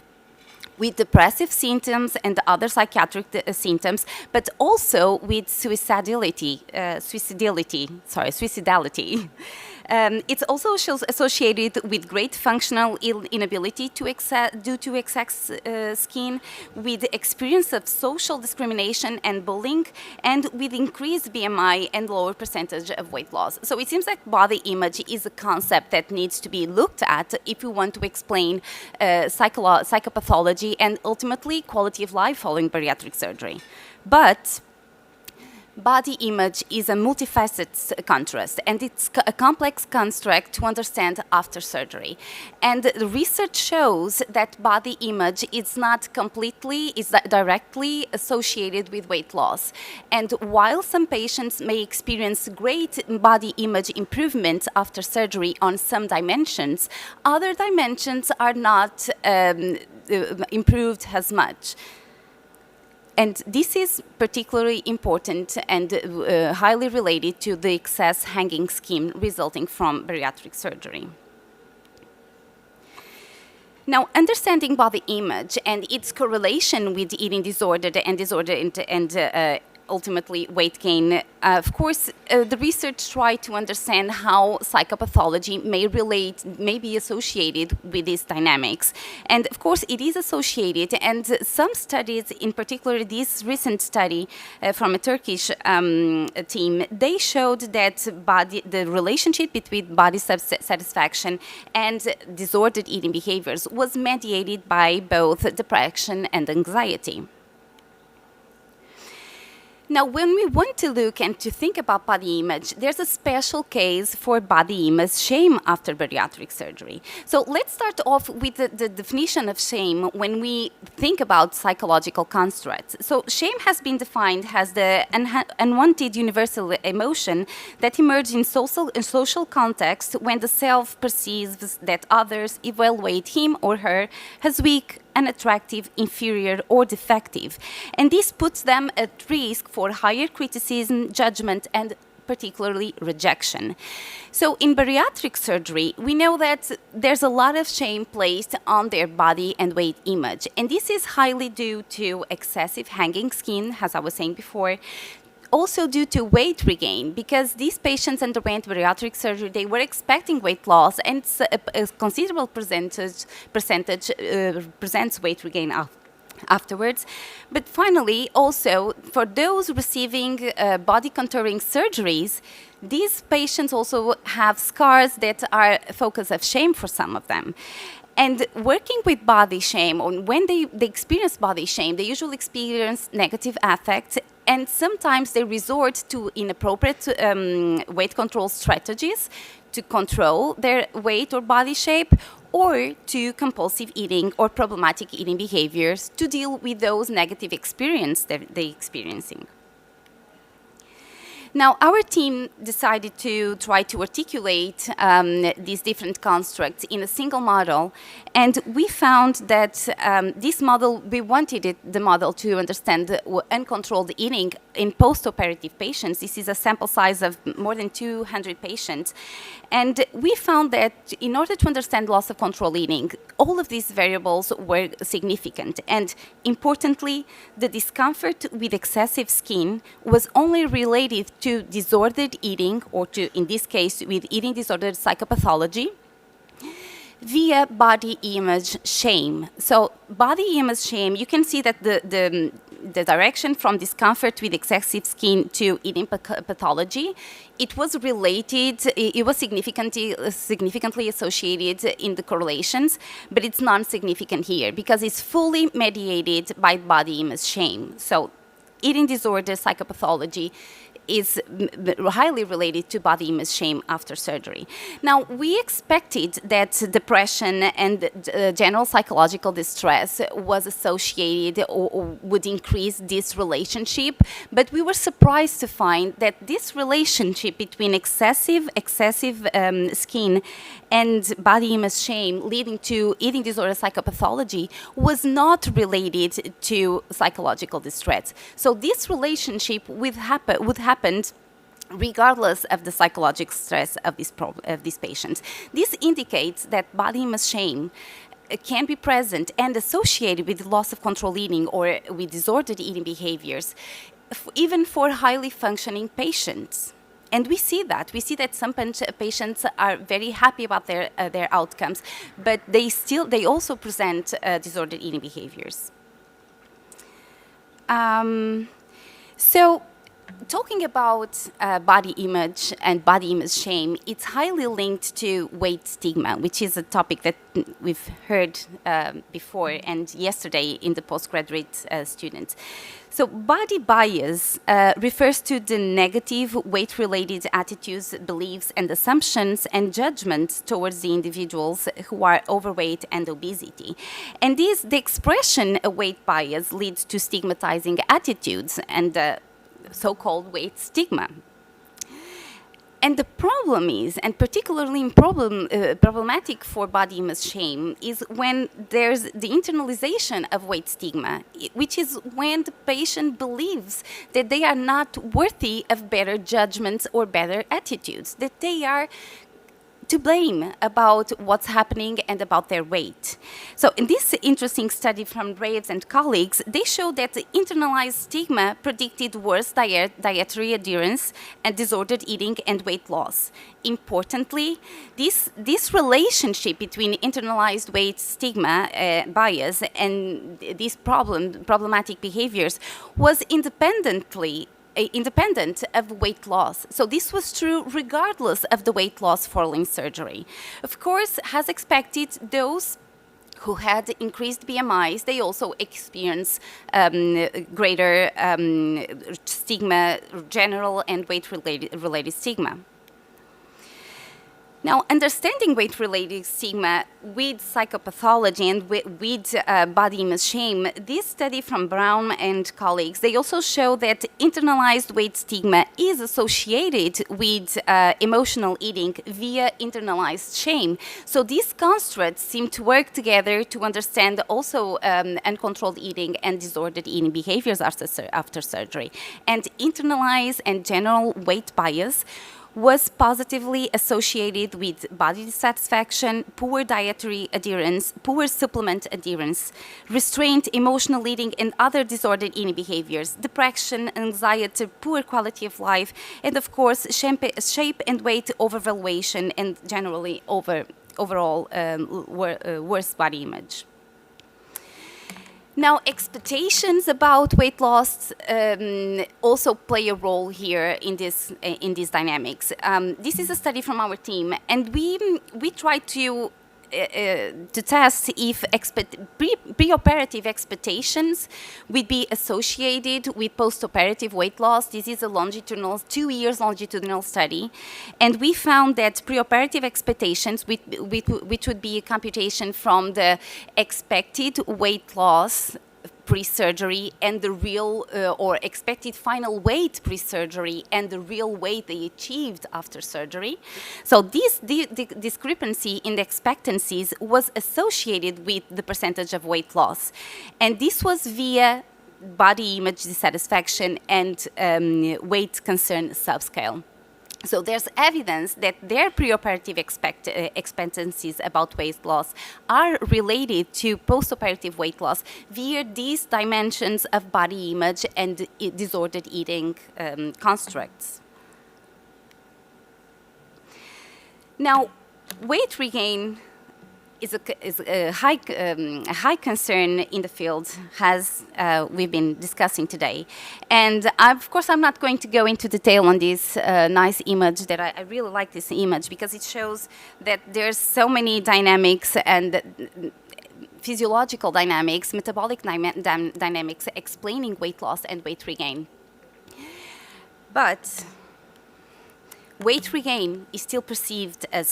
[SPEAKER 6] with depressive symptoms and other psychiatric symptoms, but also with suicidality. It's also associated with great functional inability due to excess skin, with experience of social discrimination and bullying, and with increased BMI and lower percentage of weight loss. So it seems like body image is a concept that needs to be looked at if we want to explain psychopathology and ultimately quality of life following bariatric surgery. But body image is a multifaceted contrast, and it's a complex construct to understand after surgery. And the research shows that body image is not directly associated with weight loss. And while some patients may experience great body image improvement after surgery on some dimensions, other dimensions are not improved as much. And this is particularly important and highly related to the excess hanging skin resulting from bariatric surgery. Now, understanding body image and its correlation with eating disorder and ultimately weight gain. Of course, the research tried to understand how psychopathology may be associated with these dynamics. And of course, it is associated, and some studies, in particular this recent study from a Turkish team, they showed that the relationship between body satisfaction and disordered eating behaviors was mediated by both depression and anxiety. Now, when we want to look and to think about body image, there's a special case for body image shame after bariatric surgery. So let's start off with the definition of shame when we think about psychological constructs. So shame has been defined as the unwanted universal emotion that emerges in social context when the self perceives that others evaluate him or her as weak, unattractive, inferior, or defective. And this puts them at risk for higher criticism, judgment, and particularly rejection. So in bariatric surgery, we know that there's a lot of shame placed on their body and weight image. And this is highly due to excessive hanging skin, as I was saying before, also due to weight regain, because these patients underwent bariatric surgery, they were expecting weight loss, and a considerable percentage presents weight regain afterwards. But finally, also, for those receiving body contouring surgeries, these patients also have scars that are a focus of shame for some of them. And working with body shame, or when they experience body shame, they usually experience negative affect, and sometimes they resort to inappropriate weight control strategies to control their weight or body shape, or to compulsive eating or problematic eating behaviors to deal with those negative experiences that they're experiencing. Now, our team decided to try to articulate these different constructs in a single model, and we found that this model, we wanted the model to understand uncontrolled eating in post-operative patients. This is a sample size of more than 200 patients, and we found that in order to understand loss of control eating, all of these variables were significant, and importantly, the discomfort with excessive skin was only related to disordered eating, or to, in this case, with eating disorder psychopathology, via body image shame. So body image shame, you can see that the direction from discomfort with excessive skin to eating pathology, it was related, it was significantly associated in the correlations, but it's non-significant here because it's fully mediated by body image shame. So eating disorder psychopathology is highly related to body image shame after surgery. Now, we expected that depression and general psychological distress was associated or would increase this relationship, but we were surprised to find that this relationship between excessive skin and body image shame leading to eating disorder psychopathology was not related to psychological distress. So this relationship would happen regardless of the psychological stress of these patients. This indicates that body image shame can be present and associated with loss of control eating or with disordered eating behaviors, even for highly functioning patients. And we see that. We see that some patients are very happy about their outcomes, but they also present disordered eating behaviors. So, talking about body image and body image shame, it's highly linked to weight stigma, which is a topic that we've heard before and yesterday in the postgraduate students. So body bias refers to the negative weight-related attitudes, beliefs, and assumptions and judgments towards the individuals who are overweight and obesity. And the expression of weight bias leads to stigmatizing attitudes and so-called weight stigma. And the problem is, and particularly problematic for body image shame, is when there's the internalization of weight stigma, which is when the patient believes that they are not worthy of better judgments or better attitudes, that they are to blame about what's happening and about their weight. So in this interesting study from Graves and colleagues, they showed that the internalized stigma predicted worse dietary adherence and disordered eating and weight loss. Importantly, this relationship between internalized weight stigma bias and these problematic behaviors was independent of weight loss. So this was true regardless of the weight loss following surgery. Of course, as expected, those who had increased BMIs, they also experience greater stigma, general and weight-related stigma. Now, understanding weight-related stigma with psychopathology and with body image shame, this study from Brown and colleagues, they also show that internalized weight stigma is associated with emotional eating via internalized shame. So these constructs seem to work together to understand also uncontrolled eating and disordered eating behaviors after surgery. And internalized and general weight bias was positively associated with body dissatisfaction, poor dietary adherence, poor supplement adherence, restraint, emotional eating, and other disordered eating behaviors, depression, anxiety, poor quality of life, and of course, shape and weight overvaluation, and generally overall worse body image. Now, expectations about weight loss also play a role here in these dynamics. This is a study from our team, and we try to test if preoperative expectations would be associated with postoperative weight loss. This is a longitudinal, 2 years longitudinal study. And we found that preoperative expectations, which would be a computation from the expected weight loss pre-surgery and the real or expected final weight pre-surgery and the real weight they achieved after surgery. So this discrepancy in the expectancies was associated with the percentage of weight loss. And this was via body image dissatisfaction and weight concern subscale. So there's evidence that their preoperative expectancies about weight loss are related to postoperative weight loss via these dimensions of body image and disordered eating constructs. Now, weight regain is a high concern in the field, as we've been discussing today. And of course, I'm not going to go into detail on this nice image that I really like this image because it shows that there's so many dynamics and physiological dynamics, metabolic dynamics explaining weight loss and weight regain. But weight regain is still perceived as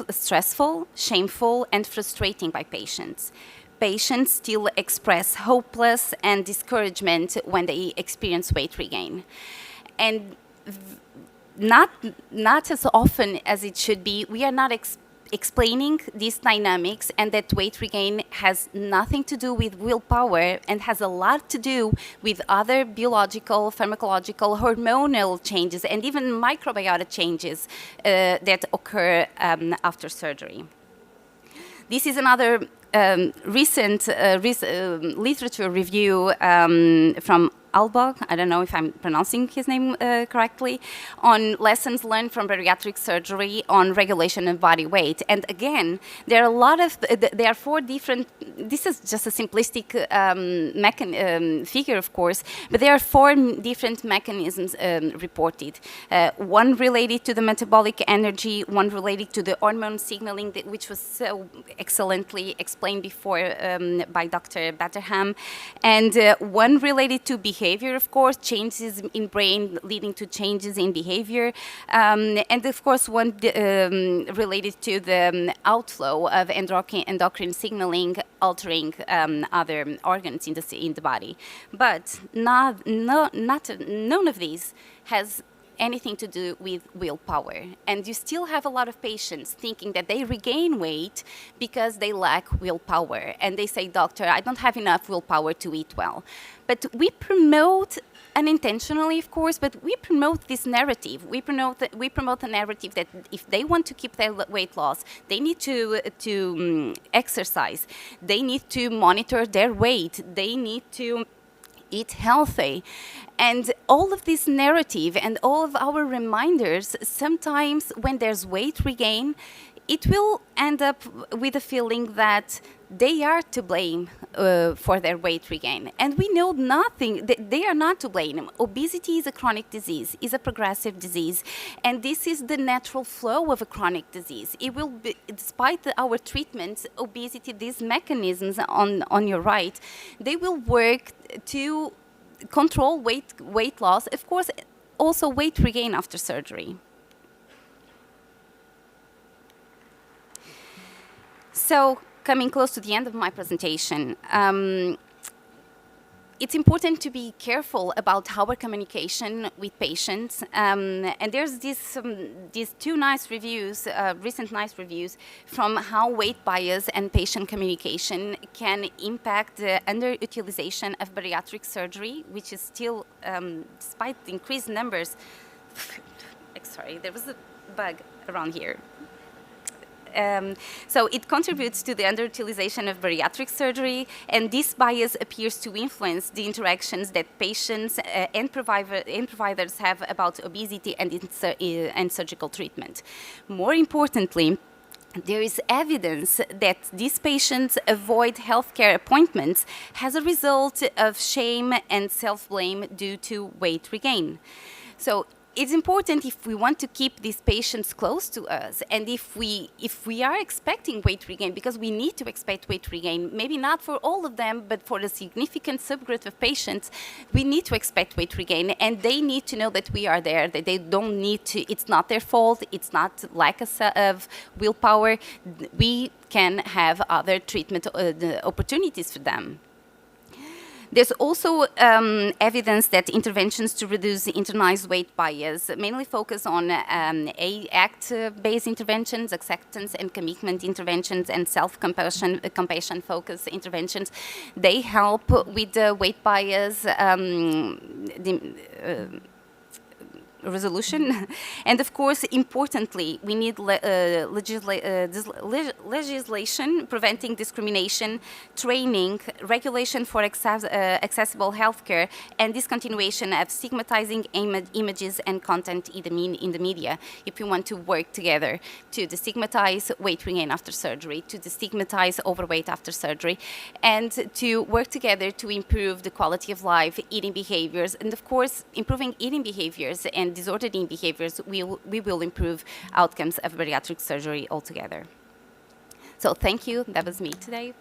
[SPEAKER 6] stressful, shameful, and frustrating by patients. Patients still express hopeless and discouragement when they experience weight regain. And not as often as it should be, we are not explaining these dynamics, and that weight regain has nothing to do with willpower and has a lot to do with other biological, pharmacological, hormonal changes, and even microbiota changes that occur after surgery. This is another recent literature review from Albog, I don't know if I'm pronouncing his name correctly, on lessons learned from bariatric surgery on regulation of body weight. And again, there are 4 different, this is just a simplistic figure, of course, but there are 4 different mechanisms reported. One related to the metabolic energy, one related to the hormone signaling, which was so excellently explained before by Dr. Batterham, and one related to behavior, of course, changes in brain leading to changes in behavior, and of course one related to the outflow of endocrine signaling, altering other organs in the body. But none of these has anything to do with willpower. And you still have a lot of patients thinking that they regain weight because they lack willpower. And they say, doctor, I don't have enough willpower to eat well. But we promote, unintentionally of course, but we promote this narrative. We promote the narrative that if they want to keep their weight loss, they need to exercise. They need to monitor their weight. They need to eat healthy. And all of this narrative and all of our reminders, sometimes when there's weight regain, it will end up with a feeling that they are to blame for their weight regain. And we know nothing, they are not to blame. Obesity is a chronic disease, is a progressive disease, and this is the natural flow of a chronic disease. It will be, despite our treatments, obesity, these mechanisms on your right, they will work to control weight loss, of course, also weight regain after surgery. So, coming close to the end of my presentation, it's important to be careful about our communication with patients. And there's these two nice reviews, recent nice reviews, from how weight bias and patient communication can impact the underutilization of bariatric surgery, which is still, despite the increased numbers, sorry, there was a bug around here. So it contributes to the underutilization of bariatric surgery, and this bias appears to influence the interactions that patients and providers have about obesity and surgical treatment. More importantly, there is evidence that these patients avoid healthcare appointments as a result of shame and self-blame due to weight regain. So it's important, if we want to keep these patients close to us, and if we are expecting weight regain, because we need to expect weight regain, maybe not for all of them, but for a significant subgroup of patients, we need to expect weight regain, and they need to know that we are there, that they don't need to, it's not their fault, it's not lack of willpower. We can have other treatment opportunities for them. There's also evidence that interventions to reduce internalized weight bias mainly focus on ACT-based interventions, acceptance and commitment interventions, and compassion focused interventions. They help with the weight bias resolution. And of course, importantly, we need legislation preventing discrimination, training, regulation for accessible healthcare, and discontinuation of stigmatizing images and content in the media. If we want to work together to destigmatize weight regain after surgery, to destigmatize overweight after surgery, and to work together to improve the quality of life, eating behaviors, and of course, improving eating behaviors and disordered eating behaviors, we will improve outcomes of bariatric surgery altogether. So thank you. That was me today.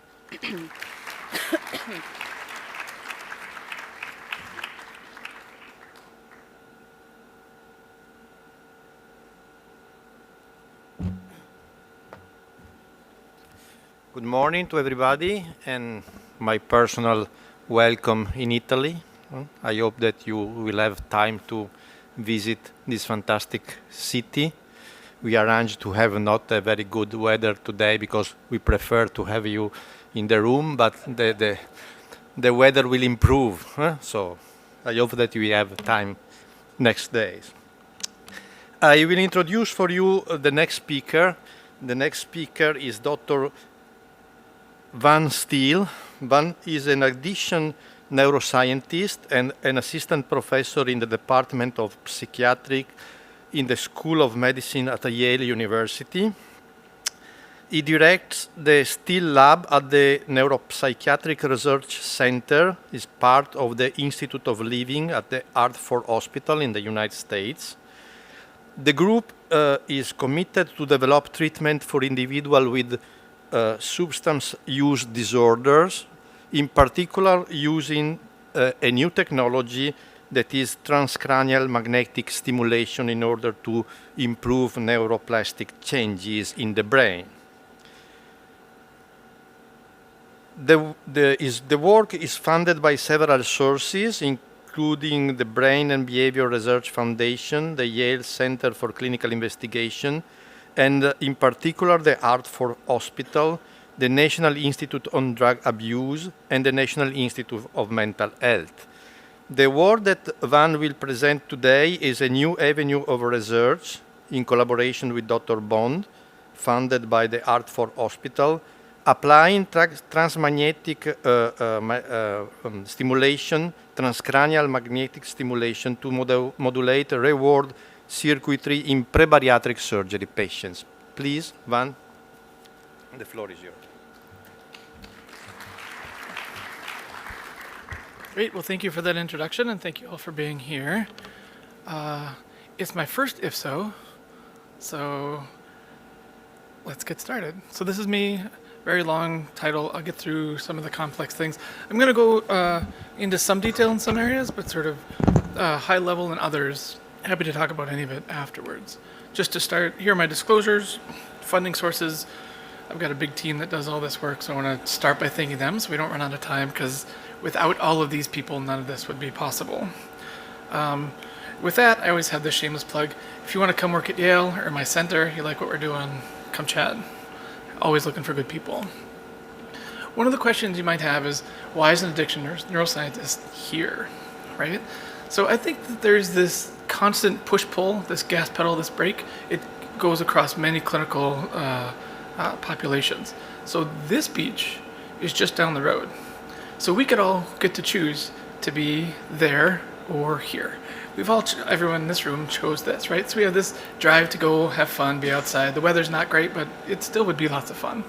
[SPEAKER 7] Good morning to everybody, and my personal welcome in Italy. I hope that you will have time to visit this fantastic city. We arranged to have not a very good weather today because we prefer to have you in the room, but the weather will improve. So I hope that we have time next days. I will introduce for you the next speaker. The next speaker is Dr. Van Steel. Van is an addition neuroscientist and an assistant professor in the Department of Psychiatry in the School of Medicine at Yale University. He directs the Steel Lab at the Neuropsychiatric Research Center, is part of the Institute of Living at the Hartford Hospital in the United States. The group is committed to develop treatment for individuals with substance use disorders, in particular using a new technology that is transcranial magnetic stimulation in order to improve neuroplastic changes in the brain. The work is funded by several sources, including the Brain and Behaviour Research Foundation, the Yale Center for Clinical Investigation, and in particular the Hartford Hospital, the National Institute on Drug Abuse, and the National Institute of Mental Health. The work that Van will present today is a new avenue of research in collaboration with Dr. Bond, funded by the Hartford Hospital, applying transmagnetic stimulation, transcranial magnetic stimulation to modulate reward circuitry in pre-bariatric surgery patients. Please, Van, the floor is yours.
[SPEAKER 8] Great. Well, thank you for that introduction, and thank you all for being here. It's my first IFSO, so let's get started. So this is me, very long title. I'll get through some of the complex things. I'm going to go into some detail in some areas, but sort of high level in others. Happy to talk about any of it afterwards. Just to start, here are my disclosures, funding sources. I've got a big team that does all this work, so I want to start by thanking them so we don't run out of time, because without all of these people, none of this would be possible. With that, I always have this shameless plug. If you want to come work at Yale or my center, you like what we're doing, come chat. Always looking for good people. One of the questions you might have is, why is an addiction neuroscientist here, right? So I think that there's this constant push-pull, this gas pedal, this brake. It goes across many clinical populations. So this beach is just down the road. So we could all get to choose to be there or here. Everyone in this room chose this, right? So we have this drive to go have fun, be outside. The weather's not great, but it still would be lots of fun.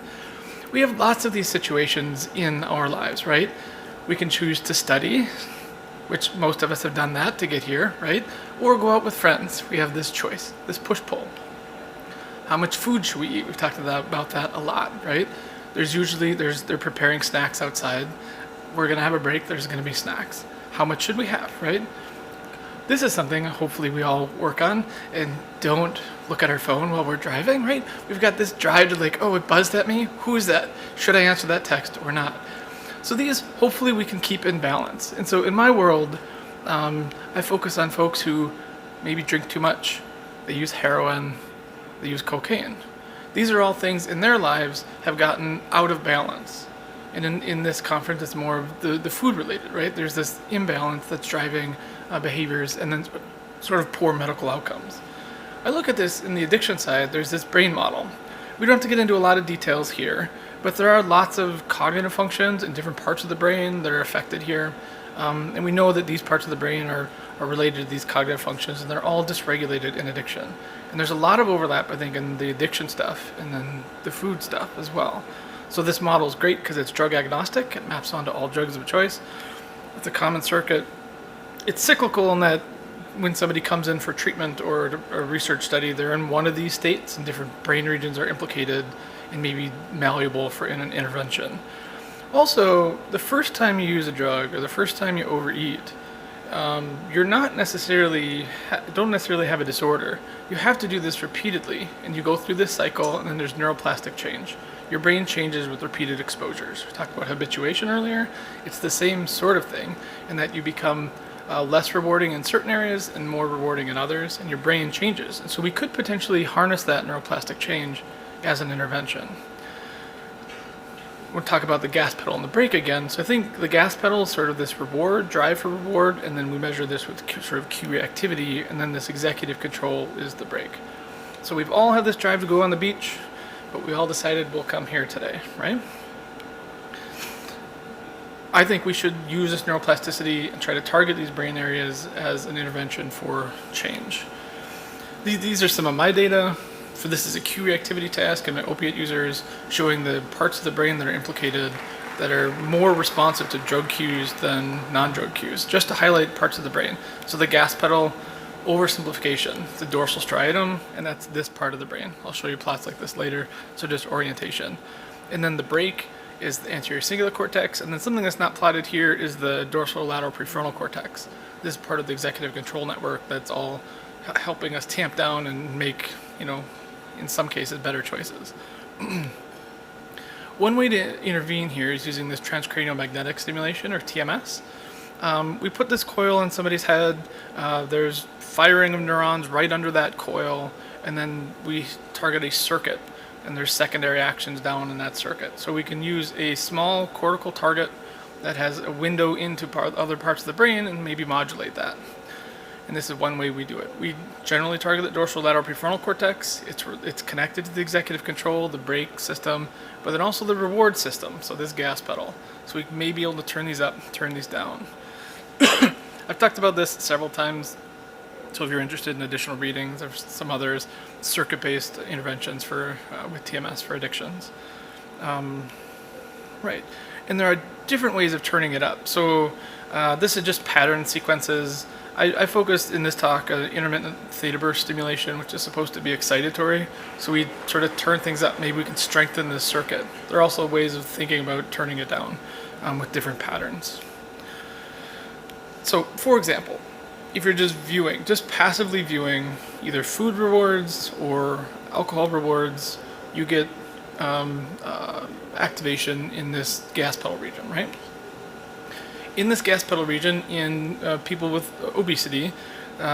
[SPEAKER 8] We have lots of these situations in our lives, right? We can choose to study, which most of us have done that to get here, right? Or go out with friends. We have this choice, this push-pull. How much food should we eat? We've talked about that a lot, right? They're preparing snacks outside. We're gonna have a break, there's gonna be snacks. How much should we have, right? This is something hopefully we all work on, and don't look at our phone while we're driving, right? We've got this drive to like, oh, it buzzed at me. Who is that? Should I answer that text or not? So these, hopefully we can keep in balance. And so in my world, I focus on folks who maybe drink too much. They use heroin, they use cocaine. These are all things in their lives have gotten out of balance. And in this conference, it's more of the food related, right? There's this imbalance that's driving behaviors and then sort of poor medical outcomes. I look at this in the addiction side, there's this brain model. We don't have to get into a lot of details here, but there are lots of cognitive functions in different parts of the brain that are affected here. And we know that these parts of the brain are related to these cognitive functions, and they're all dysregulated in addiction. And there's a lot of overlap, I think, in the addiction stuff and then the food stuff as well. So this model is great because it's drug agnostic. It maps onto all drugs of choice. It's a common circuit. It's cyclical in that when somebody comes in for treatment or a research study, they're in one of these states and different brain regions are implicated and maybe malleable for an intervention. Also, the first time you use a drug or the first time you overeat, you're not necessarily, don't necessarily have a disorder. You have to do this repeatedly, and you go through this cycle, and then there's neuroplastic change. Your brain changes with repeated exposures. We talked about habituation earlier. It's the same sort of thing, in that you become less rewarding in certain areas and more rewarding in others, and your brain changes. And so we could potentially harness that neuroplastic change as an intervention. We'll talk about the gas pedal and the brake again. So I think the gas pedal is sort of this reward, drive for reward, and then we measure this with sort of cue reactivity, and then this executive control is the brake. So we've all had this drive to go on the beach, but we all decided we'll come here today, right? I think we should use this neuroplasticity and try to target these brain areas as an intervention for change. These are some of my data. So this is a cue reactivity task in my opiate users, showing the parts of the brain that are implicated that are more responsive to drug cues than non-drug cues, just to highlight parts of the brain. So the gas pedal, oversimplification, it's the dorsal striatum, and that's this part of the brain. I'll show you plots like this later, so just orientation. And then the brake is the anterior cingulate cortex, and then something that's not plotted here is the dorsolateral prefrontal cortex. This is part of the executive control network that's all helping us tamp down and make, in some cases, better choices. One way to intervene here is using this transcranial magnetic stimulation, or TMS. We put this coil in somebody's head. There's firing of neurons right under that coil, and then we target a circuit, and there's secondary actions down in that circuit. So we can use a small cortical target that has a window into other parts of the brain and maybe modulate that. And this is one way we do it. We generally target the dorsolateral prefrontal cortex. It's connected to the executive control, the brake system, but then also the reward system, so this gas pedal. So we may be able to turn these up, turn these down. I've talked about this several times, so if you're interested in additional readings, there's some others, circuit-based interventions with TMS for addictions. Right, and there are different ways of turning it up. So this is just pattern sequences. I focused in this talk on intermittent theta burst stimulation, which is supposed to be excitatory. So we sort of turn things up. Maybe we can strengthen this circuit. There are also ways of thinking about turning it down with different patterns. So, for example, if you're just passively viewing either food rewards or alcohol rewards, you get activation in this gas pedal region, right? In this gas pedal region, in people with obesity,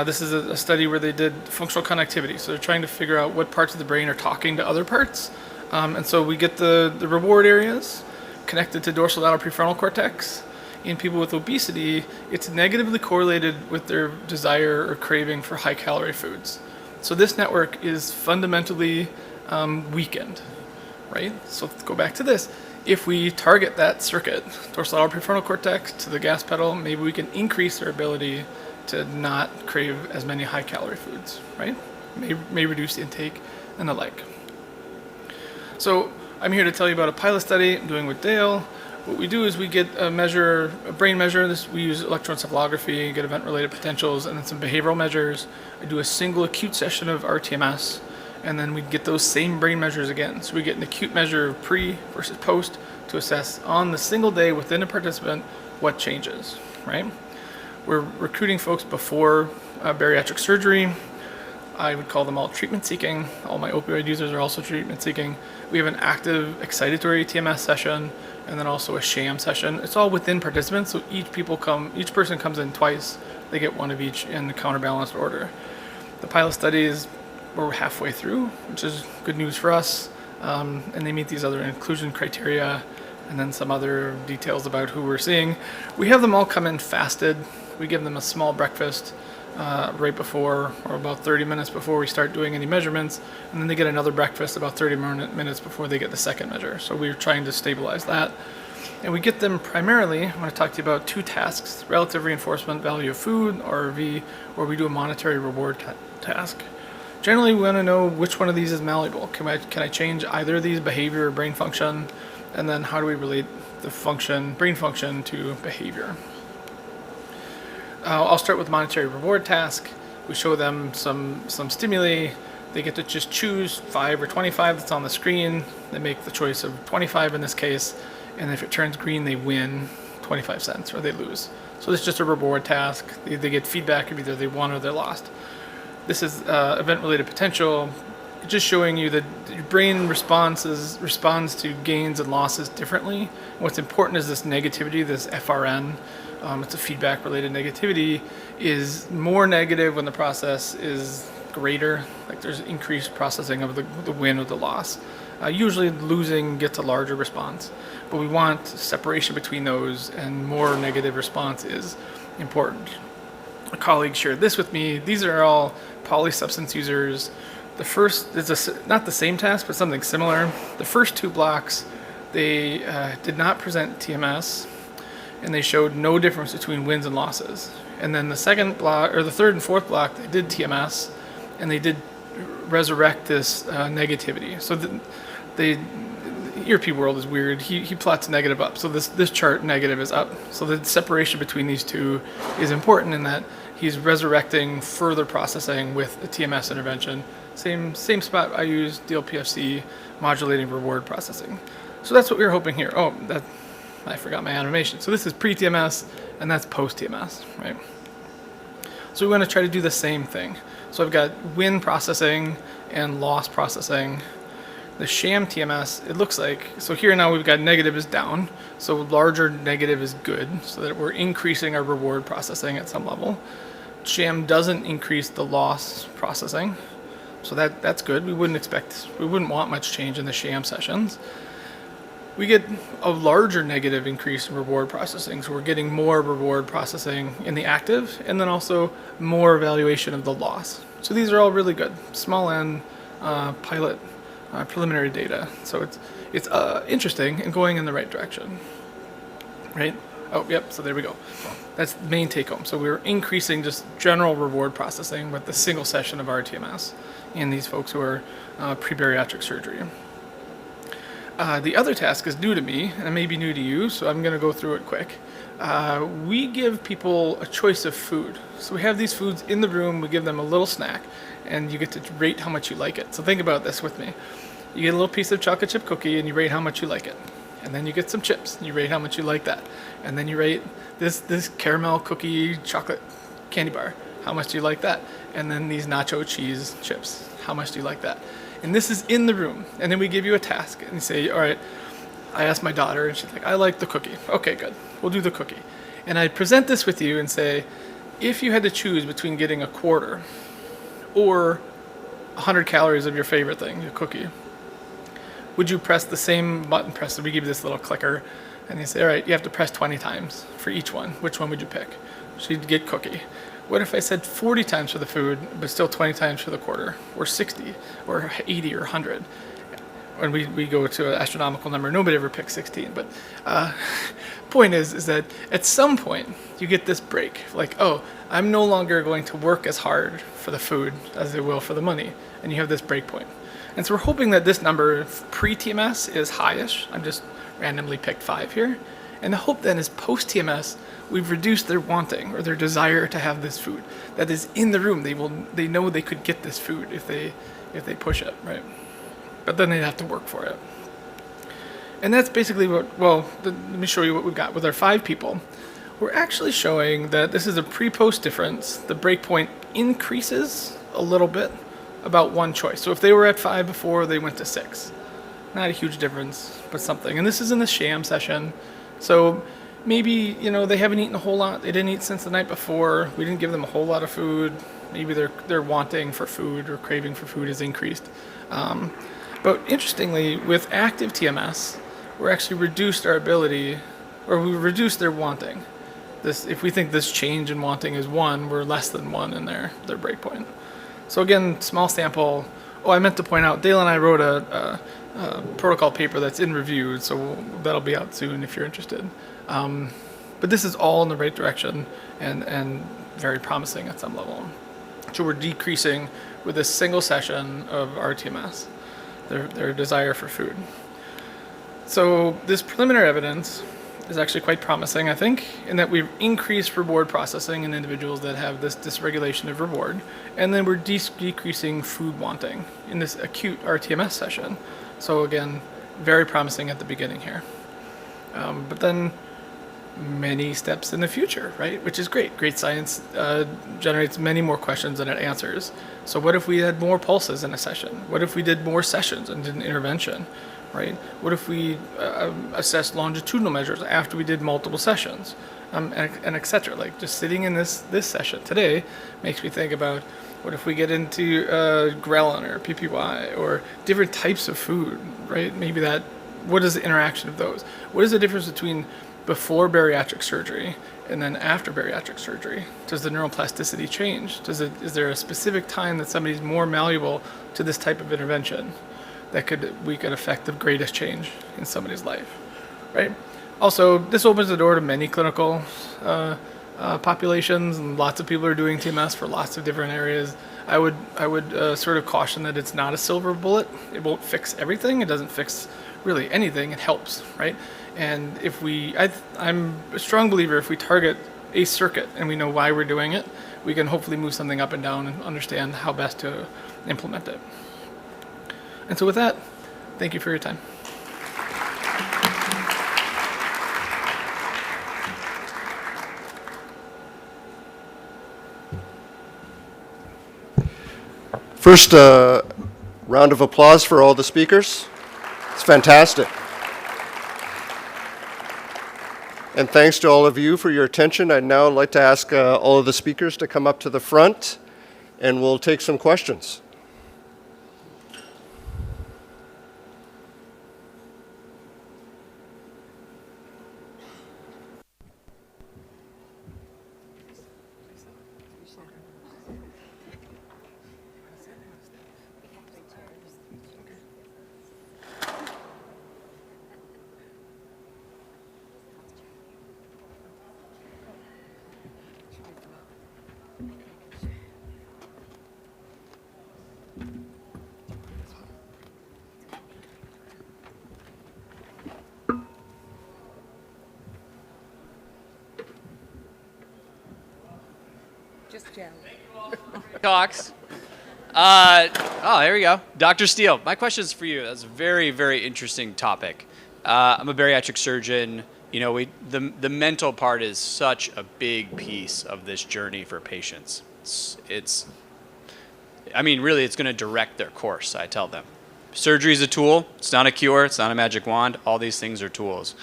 [SPEAKER 8] this is a study where they did functional connectivity. So they're trying to figure out what parts of the brain are talking to other parts. And so we get the reward areas connected to dorsolateral prefrontal cortex. In people with obesity, it's negatively correlated with their desire or craving for high-calorie foods. So this network is fundamentally weakened, right? So let's go back to this. If we target that circuit, dorsolateral prefrontal cortex to the gas pedal, maybe we can increase their ability to not crave as many high-calorie foods, right? May reduce the intake and the like. So I'm here to tell you about a pilot study I'm doing with Dale. What we do is we get a brain measure. We use electroencephalography, get event-related potentials, and then some behavioral measures. I do a single acute session of RTMS, and then we get those same brain measures again. So we get an acute measure of pre versus post to assess on the single day within a participant what changes, right? We're recruiting folks before bariatric surgery. I would call them all treatment seeking. All my opioid users are also treatment seeking. We have an active excitatory TMS session and then also a sham session. It's all within participants, so each person comes in twice. They get one of each in the counterbalanced order. The pilot studies, we're halfway through, which is good news for us. And they meet these other inclusion criteria and then some other details about who we're seeing. We have them all come in fasted. We give them a small breakfast right before, or about 30 minutes before we start doing any measurements, and then they get another breakfast about 30 minutes before they get the second measure. So we're trying to stabilize that. And we get them primarily, I'm going to talk to you about two tasks: relative reinforcement value of food, RRV, or we do a monetary reward task. Generally, we want to know which one of these is malleable. Can I change either of these, behavior or brain function? And then how do we relate the brain function to behavior? I'll start with monetary reward task. We show them some stimuli. They get to just choose 5 or 25 that's on the screen. They make the choice of 25 in this case, and if it turns green, they win 25 cents or they lose. So this is just a reward task. They get feedback of either they won or they lost. This is event-related potential, just showing you that your brain responds to gains and losses differently. And what's important is this negativity, this FRN. It's a feedback-related negativity, is more negative when the process is greater, like there's increased processing of the win or the loss. Usually losing gets a larger response, but we want separation between those, and more negative response is important. A colleague shared this with me. These are all polysubstance users. The first is not the same task, but something similar. The first two blocks, they did not present TMS, and they showed no difference between wins and losses. And then the second block, or the third and fourth block, they did TMS, and they did resurrect this negativity. So the ERP world is weird. He plots negative up. So this chart negative is up. So the separation between these two is important in that he's resurrecting further processing with a TMS intervention. Same spot I use DLPFC, modulating reward processing. So that's what we were hoping here. Oh, I forgot my animation. So this is pre-TMS, and that's post-TMS, right? So we want to try to do the same thing. So I've got win processing and loss processing. The sham TMS, it looks like, so here now we've got negative is down, so larger negative is good, so that we're increasing our reward processing at some level. Sham doesn't increase the loss processing, so that's good. We wouldn't want much change in the sham sessions. We get a larger negative increase in reward processing, so we're getting more reward processing in the active, and then also more evaluation of the loss. So these are all really good. Small n pilot preliminary data. So it's interesting and going in the right direction, right? Oh, yep, so there we go. That's the main take home. So we're increasing just general reward processing with the single session of RTMS in these folks who are pre-bariatric surgery. The other task is new to me, and it may be new to you, so I'm going to go through it quick. We give people a choice of food. So we have these foods in the room, we give them a little snack, and you get to rate how much you like it. So think about this with me. You get a little piece of chocolate chip cookie, and you rate how much you like it. And then you get some chips, and you rate how much you like that. And then you rate this caramel cookie chocolate candy bar. How much do you like that? And then these nacho cheese chips. How much do you like that? And this is in the room. And then we give you a task and you say, all right, I asked my daughter and she's like, I like the cookie. Okay, good. We'll do the cookie. And I present this with you and say, if you had to choose between getting a quarter or 100 calories of your favorite thing, your cookie, would you press the same button press? So we give you this little clicker and you say, all right, you have to press 20 times for each one. Which one would you pick? So you'd get cookie. What if I said 40 times for the food, but still 20 times for the quarter, or 60, or 80, or 100? When we go to an astronomical number, nobody ever picks 16. But point is that at some point you get this break, like, oh, I'm no longer going to work as hard for the food as I will for the money, and you have this break point. And so we're hoping that this number pre-TMS is highish. I'm just randomly picked 5 here. And the hope then is post-TMS, we've reduced their wanting or their desire to have this food. That is in the room. They know they could get this food if they push it, right? But then they'd have to work for it. And that's basically let me show you what we've got with our 5 people. We're actually showing that this is a pre-post difference. The breakpoint increases a little bit, about 1 choice. So if they were at 5 before, they went to 6. Not a huge difference, but something. And this is in the sham session. So maybe, they haven't eaten a whole lot. They didn't eat since the night before. We didn't give them a whole lot of food. Maybe their wanting for food or craving for food is increased. But interestingly, with active TMS, we're actually reduced our ability, or we reduced their wanting. If we think this change in wanting is 1, we're less than 1 in their breakpoint. So again, small sample. Oh, I meant to point out, Dale and I wrote a protocol paper that's in review, so that'll be out soon if you're interested. But this is all in the right direction and very promising at some level. So we're decreasing with a single session of RTMS, their desire for food. So this preliminary evidence is actually quite promising, I think, in that we've increased reward processing in individuals that have this dysregulation of reward, and then we're decreasing food wanting in this acute RTMS session. So again, very promising at the beginning here. But then many steps in the future, right? Which is great. Great science generates many more questions than it answers. So what if we had more pulses in a session? What if we did more sessions and did an intervention, right? What if we assessed longitudinal measures after we did multiple sessions, and et cetera? Like just sitting in this session today makes me think about what if we get into ghrelin or PPY or different types of food, right? Maybe what is the interaction of those? What is the difference between before bariatric surgery and then after bariatric surgery? Does the neuroplasticity change? Is there a specific time that somebody's more malleable to this type of intervention that we could affect the greatest change in somebody's life, right? Also, this opens the door to many clinical populations, and lots of people are doing TMS for lots of different areas. I would sort of caution that it's not a silver bullet. It won't fix everything. It doesn't fix really anything. It helps, right? And I'm a strong believer if we target a circuit and we know why we're doing it, we can hopefully move something up and down and understand how best to implement it. And so with that, thank you for your time.
[SPEAKER 1] First, round of applause for all the speakers. It's fantastic. And thanks to all of you for your attention. I'd now like to ask all of the speakers to come up to the front, and we'll take some questions.
[SPEAKER 9] Talks. There we go. Dr. Steele, my question is for you. That's a very, very interesting topic. I'm a bariatric surgeon. The mental part is such a big piece of this journey for patients. It's I mean, really, it's going to direct their course, I tell them. Surgery is a tool. It's not a cure. It's not a magic wand. All these things are tools.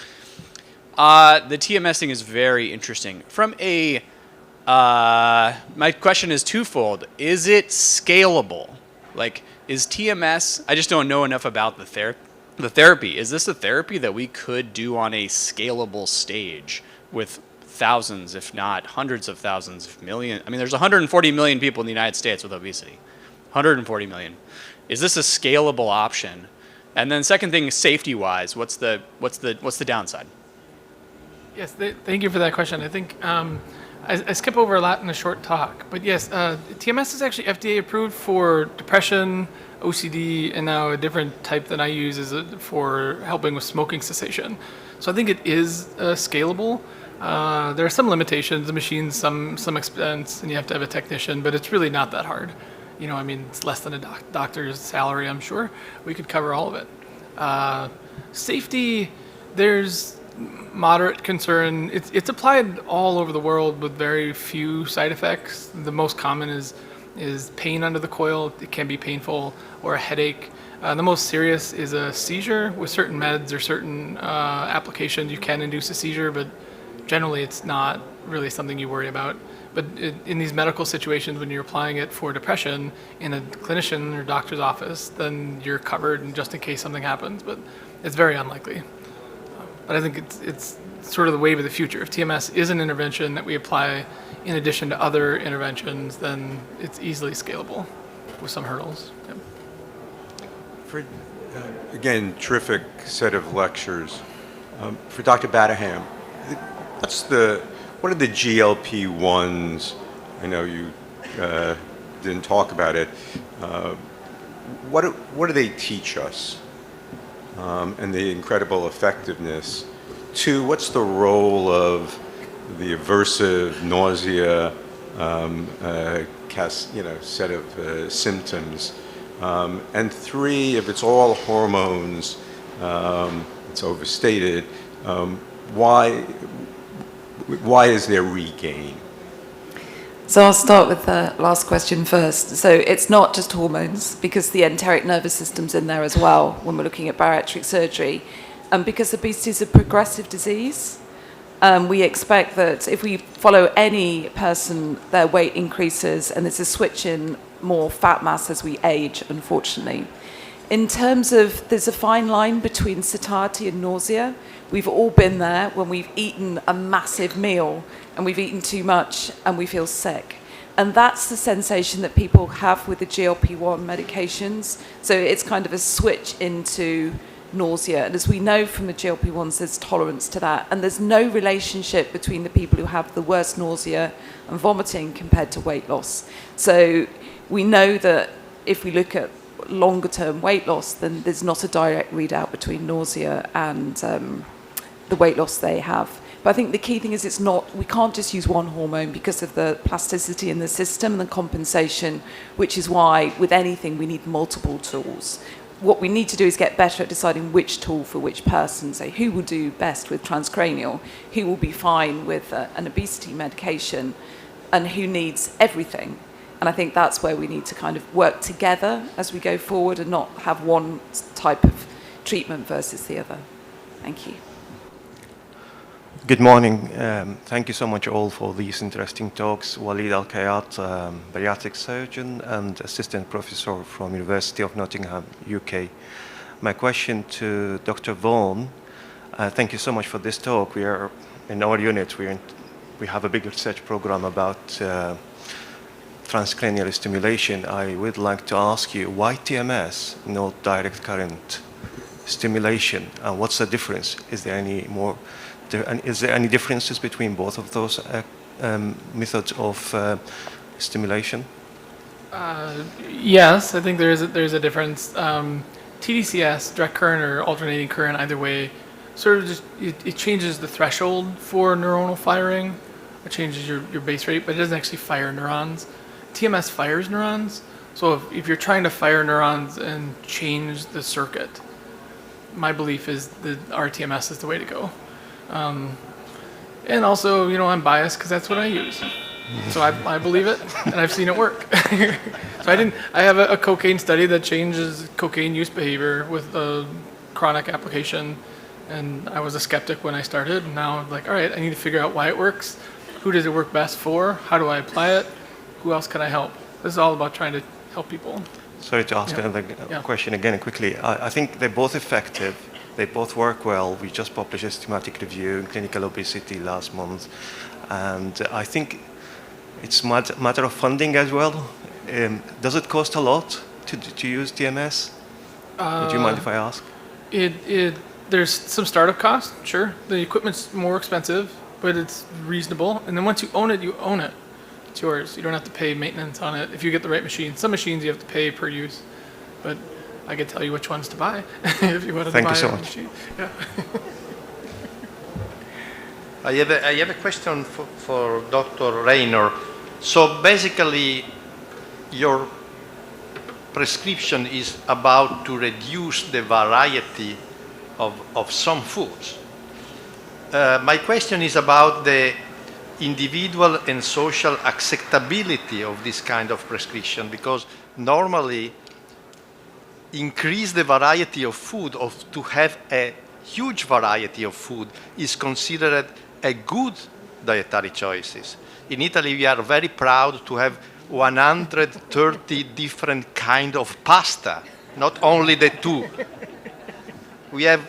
[SPEAKER 9] The TMS thing is very interesting. My question is twofold. Is it scalable? Like, is TMS, I just don't know enough about the therapy. Is this a therapy that we could do on a scalable stage with thousands, if not hundreds of thousands, if millions? I mean, there's 140 million people in the United States with obesity. 140 million. Is this a scalable option? And then second thing, safety-wise, what's the downside?
[SPEAKER 8] Yes, thank you for that question. I think I skip over a lot in a short talk, but yes, TMS is actually FDA approved for depression, OCD, and now a different type that I use is for helping with smoking cessation. So I think it is scalable. There are some limitations, the machine's some expense, and you have to have a technician, but it's really not that hard. You know, I mean, it's less than a doctor's salary, I'm sure. We could cover all of it. Safety, there's moderate concern. It's applied all over the world with very few side effects. The most common is pain under the coil. It can be painful, or a headache. The most serious is a seizure. With certain meds or certain applications, you can induce a seizure, but generally it's not really something you worry about. But in these medical situations, when you're applying it for depression in a clinician or doctor's office, then you're covered and just in case something happens, but it's very unlikely. But I think it's sort of the wave of the future. If TMS is an intervention that we apply in addition to other interventions, then it's easily scalable with some hurdles. Yep.
[SPEAKER 10] Again, terrific set of lectures. For Dr. Batterham, what are the GLP-1s? I know you didn't talk about it. What do they teach us? And the incredible effectiveness. 2, what's the role of the aversive nausea set of symptoms? And 3, if it's all hormones, it's overstated, why is there regain?
[SPEAKER 3] So I'll start with the last question first. So it's not just hormones, because the enteric nervous system's in there as well when we're looking at bariatric surgery. And because obesity is a progressive disease, we expect that if we follow any person, their weight increases, and there's a switch in more fat mass as we age, unfortunately. In terms of, there's a fine line between satiety and nausea. We've all been there when we've eaten a massive meal and we've eaten too much and we feel sick. And that's the sensation that people have with the GLP-1 medications. So it's kind of a switch into nausea. And as we know from the GLP-1s, there's tolerance to that. And there's no relationship between the people who have the worst nausea and vomiting compared to weight loss. So we know that if we look at longer term weight loss, then there's not a direct readout between nausea and the weight loss they have. But I think the key thing is we can't just use one hormone because of the plasticity in the system and the compensation, which is why with anything we need multiple tools. What we need to do is get better at deciding which tool for which person. So who will do best with transcranial, who will be fine with an obesity medication, and who needs everything. And I think that's where we need to kind of work together as we go forward and not have one type of treatment versus the other. Thank you.
[SPEAKER 11] Good morning. Thank you so much all for these interesting talks. Walid Al-Kayat, bariatric surgeon and assistant professor from University of Nottingham, UK. My question to Dr. Vaughan, thank you so much for this talk. We are, in our unit, we have a big research program about transcranial stimulation. I would like to ask you, why TMS, not direct current stimulation? And what's the difference? Is there any differences between both of those methods of stimulation?
[SPEAKER 8] Yes, I think there's a difference. TDCS, direct current or alternating current, either way, sort of just it changes the threshold for neuronal firing. It changes your base rate, but it doesn't actually fire neurons. TMS fires neurons. So if you're trying to fire neurons and change the circuit, my belief is that RTMS is the way to go. And also, I'm biased because that's what I use. So I believe it, and I've seen it work. So I have a cocaine study that changes cocaine use behavior with a chronic application, and I was a skeptic when I started. And now I'm like, all right, I need to figure out why it works. Who does it work best for? How do I apply it? Who else can I help? This is all about trying to help people.
[SPEAKER 11] Sorry to ask another question again quickly. I think they're both effective. They both work well. We just published a systematic review in clinical obesity last month. And I think it's a matter of funding as well. Does it cost a lot to use TMS? Would you mind if I ask?
[SPEAKER 8] There's some startup costs, sure. The equipment's more expensive, but it's reasonable. And then once you own it, you own it. It's yours. You don't have to pay maintenance on it if you get the right machine. Some machines you have to pay per use, but I could tell you which ones to buy if you wanted to buy
[SPEAKER 11] Thank you so
[SPEAKER 8] a
[SPEAKER 11] much.
[SPEAKER 8] machine. Yeah.
[SPEAKER 7] I have a question for Dr. Raynor. So basically, your prescription is about to reduce the variety of some foods. My question is about the individual and social acceptability of this kind of prescription, because normally increase the variety of food, to have a huge variety of food is considered a good dietary choices. In Italy, we are very proud to have 130 different kind of pasta, not only the two. We have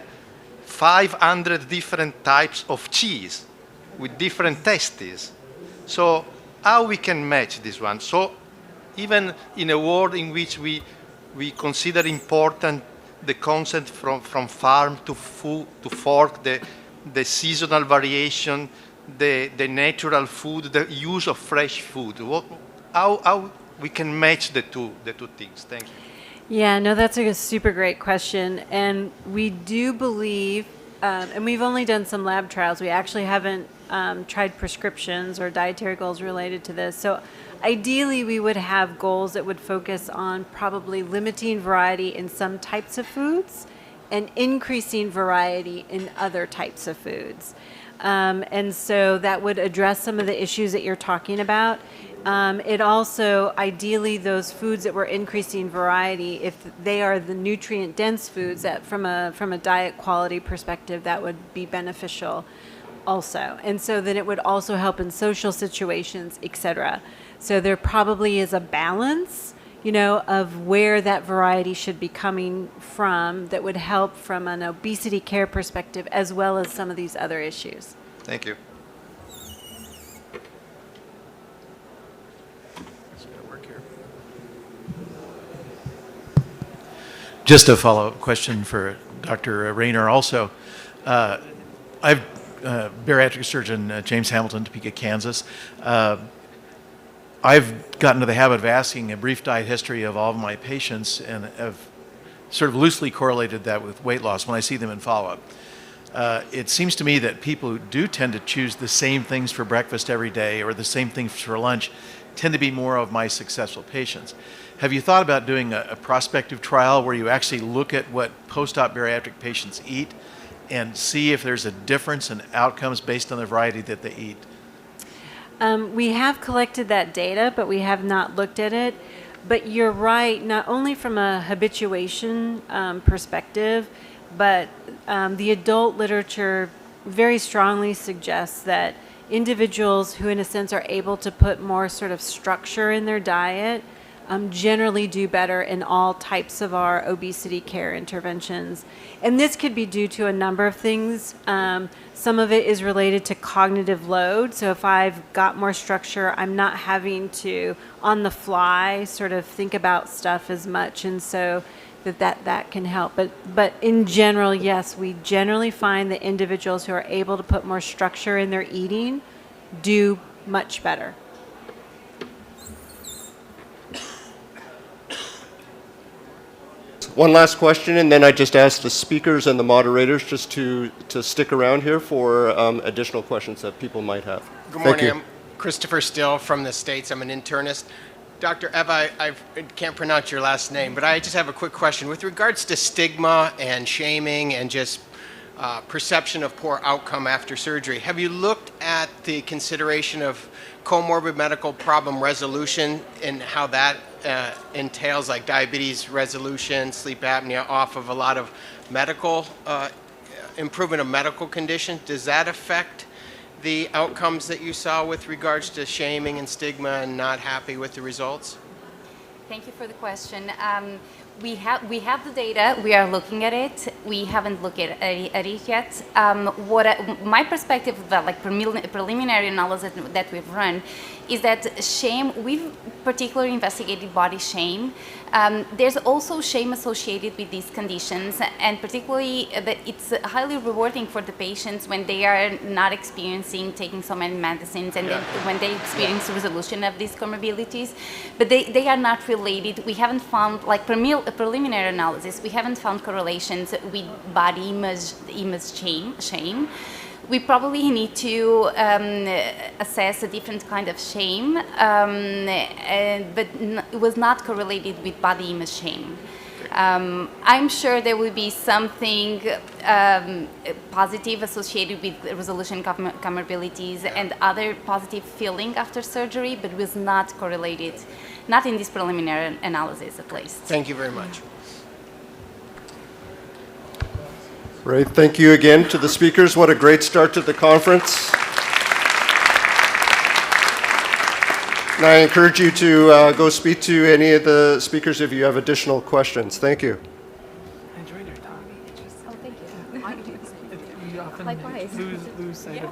[SPEAKER 7] 500 different types of cheese with different tastes. So how we can match this one? So even in a world in which we consider important the concept from farm to food, to fork, the seasonal variation, the natural food, the use of fresh food. How we can match the two things? Thank you.
[SPEAKER 4] Yeah, no, that's a super great question. And we do believe, and we've only done some lab trials. We actually haven't tried prescriptions or dietary goals related to this. So ideally, we would have goals that would focus on probably limiting variety in some types of foods and increasing variety in other types of foods. And so that would address some of the issues that you're talking about. It also, ideally, those foods that we're increasing variety, if they are the nutrient-dense foods, that from a diet quality perspective, that would be beneficial also. And so then it would also help in social situations, etc. So there probably is a balance, of where that variety should be coming from that would help from an obesity care perspective, as well as some of these other issues.
[SPEAKER 7] Thank you.
[SPEAKER 12] Just a follow-up question for Dr. Raynor also. I'm bariatric surgeon James Hamilton, Topeka, Kansas. I've gotten to the habit of asking a brief diet history of all of my patients and have sort of loosely correlated that with weight loss when I see them in follow-up. It seems to me that people who do tend to choose the same things for breakfast every day or the same things for lunch tend to be more of my successful patients. Have you thought about doing a prospective trial where you actually look at what post-op bariatric patients eat and see if there's a difference in outcomes based on the variety that they eat?
[SPEAKER 4] We have collected that data, but we have not looked at it. But you're right, not only from a habituation perspective, but the adult literature very strongly suggests that individuals who, in a sense, are able to put more sort of structure in their diet generally do better in all types of our obesity care interventions. And this could be due to a number of things. Some of it is related to cognitive load. So if I've got more structure, I'm not having to, on the fly, sort of think about stuff as much. And so that can help. But in general, yes, we generally find that individuals who are able to put more structure in their eating do much better.
[SPEAKER 1] One last question, and then I just ask the speakers and the moderators just to stick around here for additional questions that people might have.
[SPEAKER 13] Good morning. I'm Christopher Still from the States. I'm an internist. Dr. Eva, I can't pronounce your last name, but I just have a quick question. With regards to stigma and shaming and just perception of poor outcome after surgery. Have you looked at the consideration of comorbid medical problem resolution and how that entails, like diabetes resolution, sleep apnea, off of a lot of medical improvement of medical conditions? Does that affect the outcomes that you saw with regards to shaming and stigma and not happy with the results?
[SPEAKER 6] Thank you for the question. We have the data. We are looking at it. We haven't looked at it yet. My perspective of that, like preliminary analysis that we've run, is that shame. We've particularly investigated body shame. There's also shame associated with these conditions, and particularly that it's highly rewarding for the patients when they are not experiencing taking so many medicines, and then when they experience resolution of these comorbidities, but they are not related. We haven't found, like preliminary analysis, we haven't found correlations with body image shame. We probably need to assess a different kind of shame, but it was not correlated with body image shame. I'm sure there will be something positive associated with resolution comorbidities and other positive feeling after surgery, but was not correlated, not in this preliminary analysis at least.
[SPEAKER 13] Thank you very much.
[SPEAKER 1] Right, thank you again to the speakers. What a great start to the conference. And I encourage you to go speak to any of the speakers if you have additional questions. Thank you.
[SPEAKER 8] I enjoyed your talk.
[SPEAKER 6] Oh, thank you.
[SPEAKER 8] You often
[SPEAKER 6] Likewise.
[SPEAKER 8] lose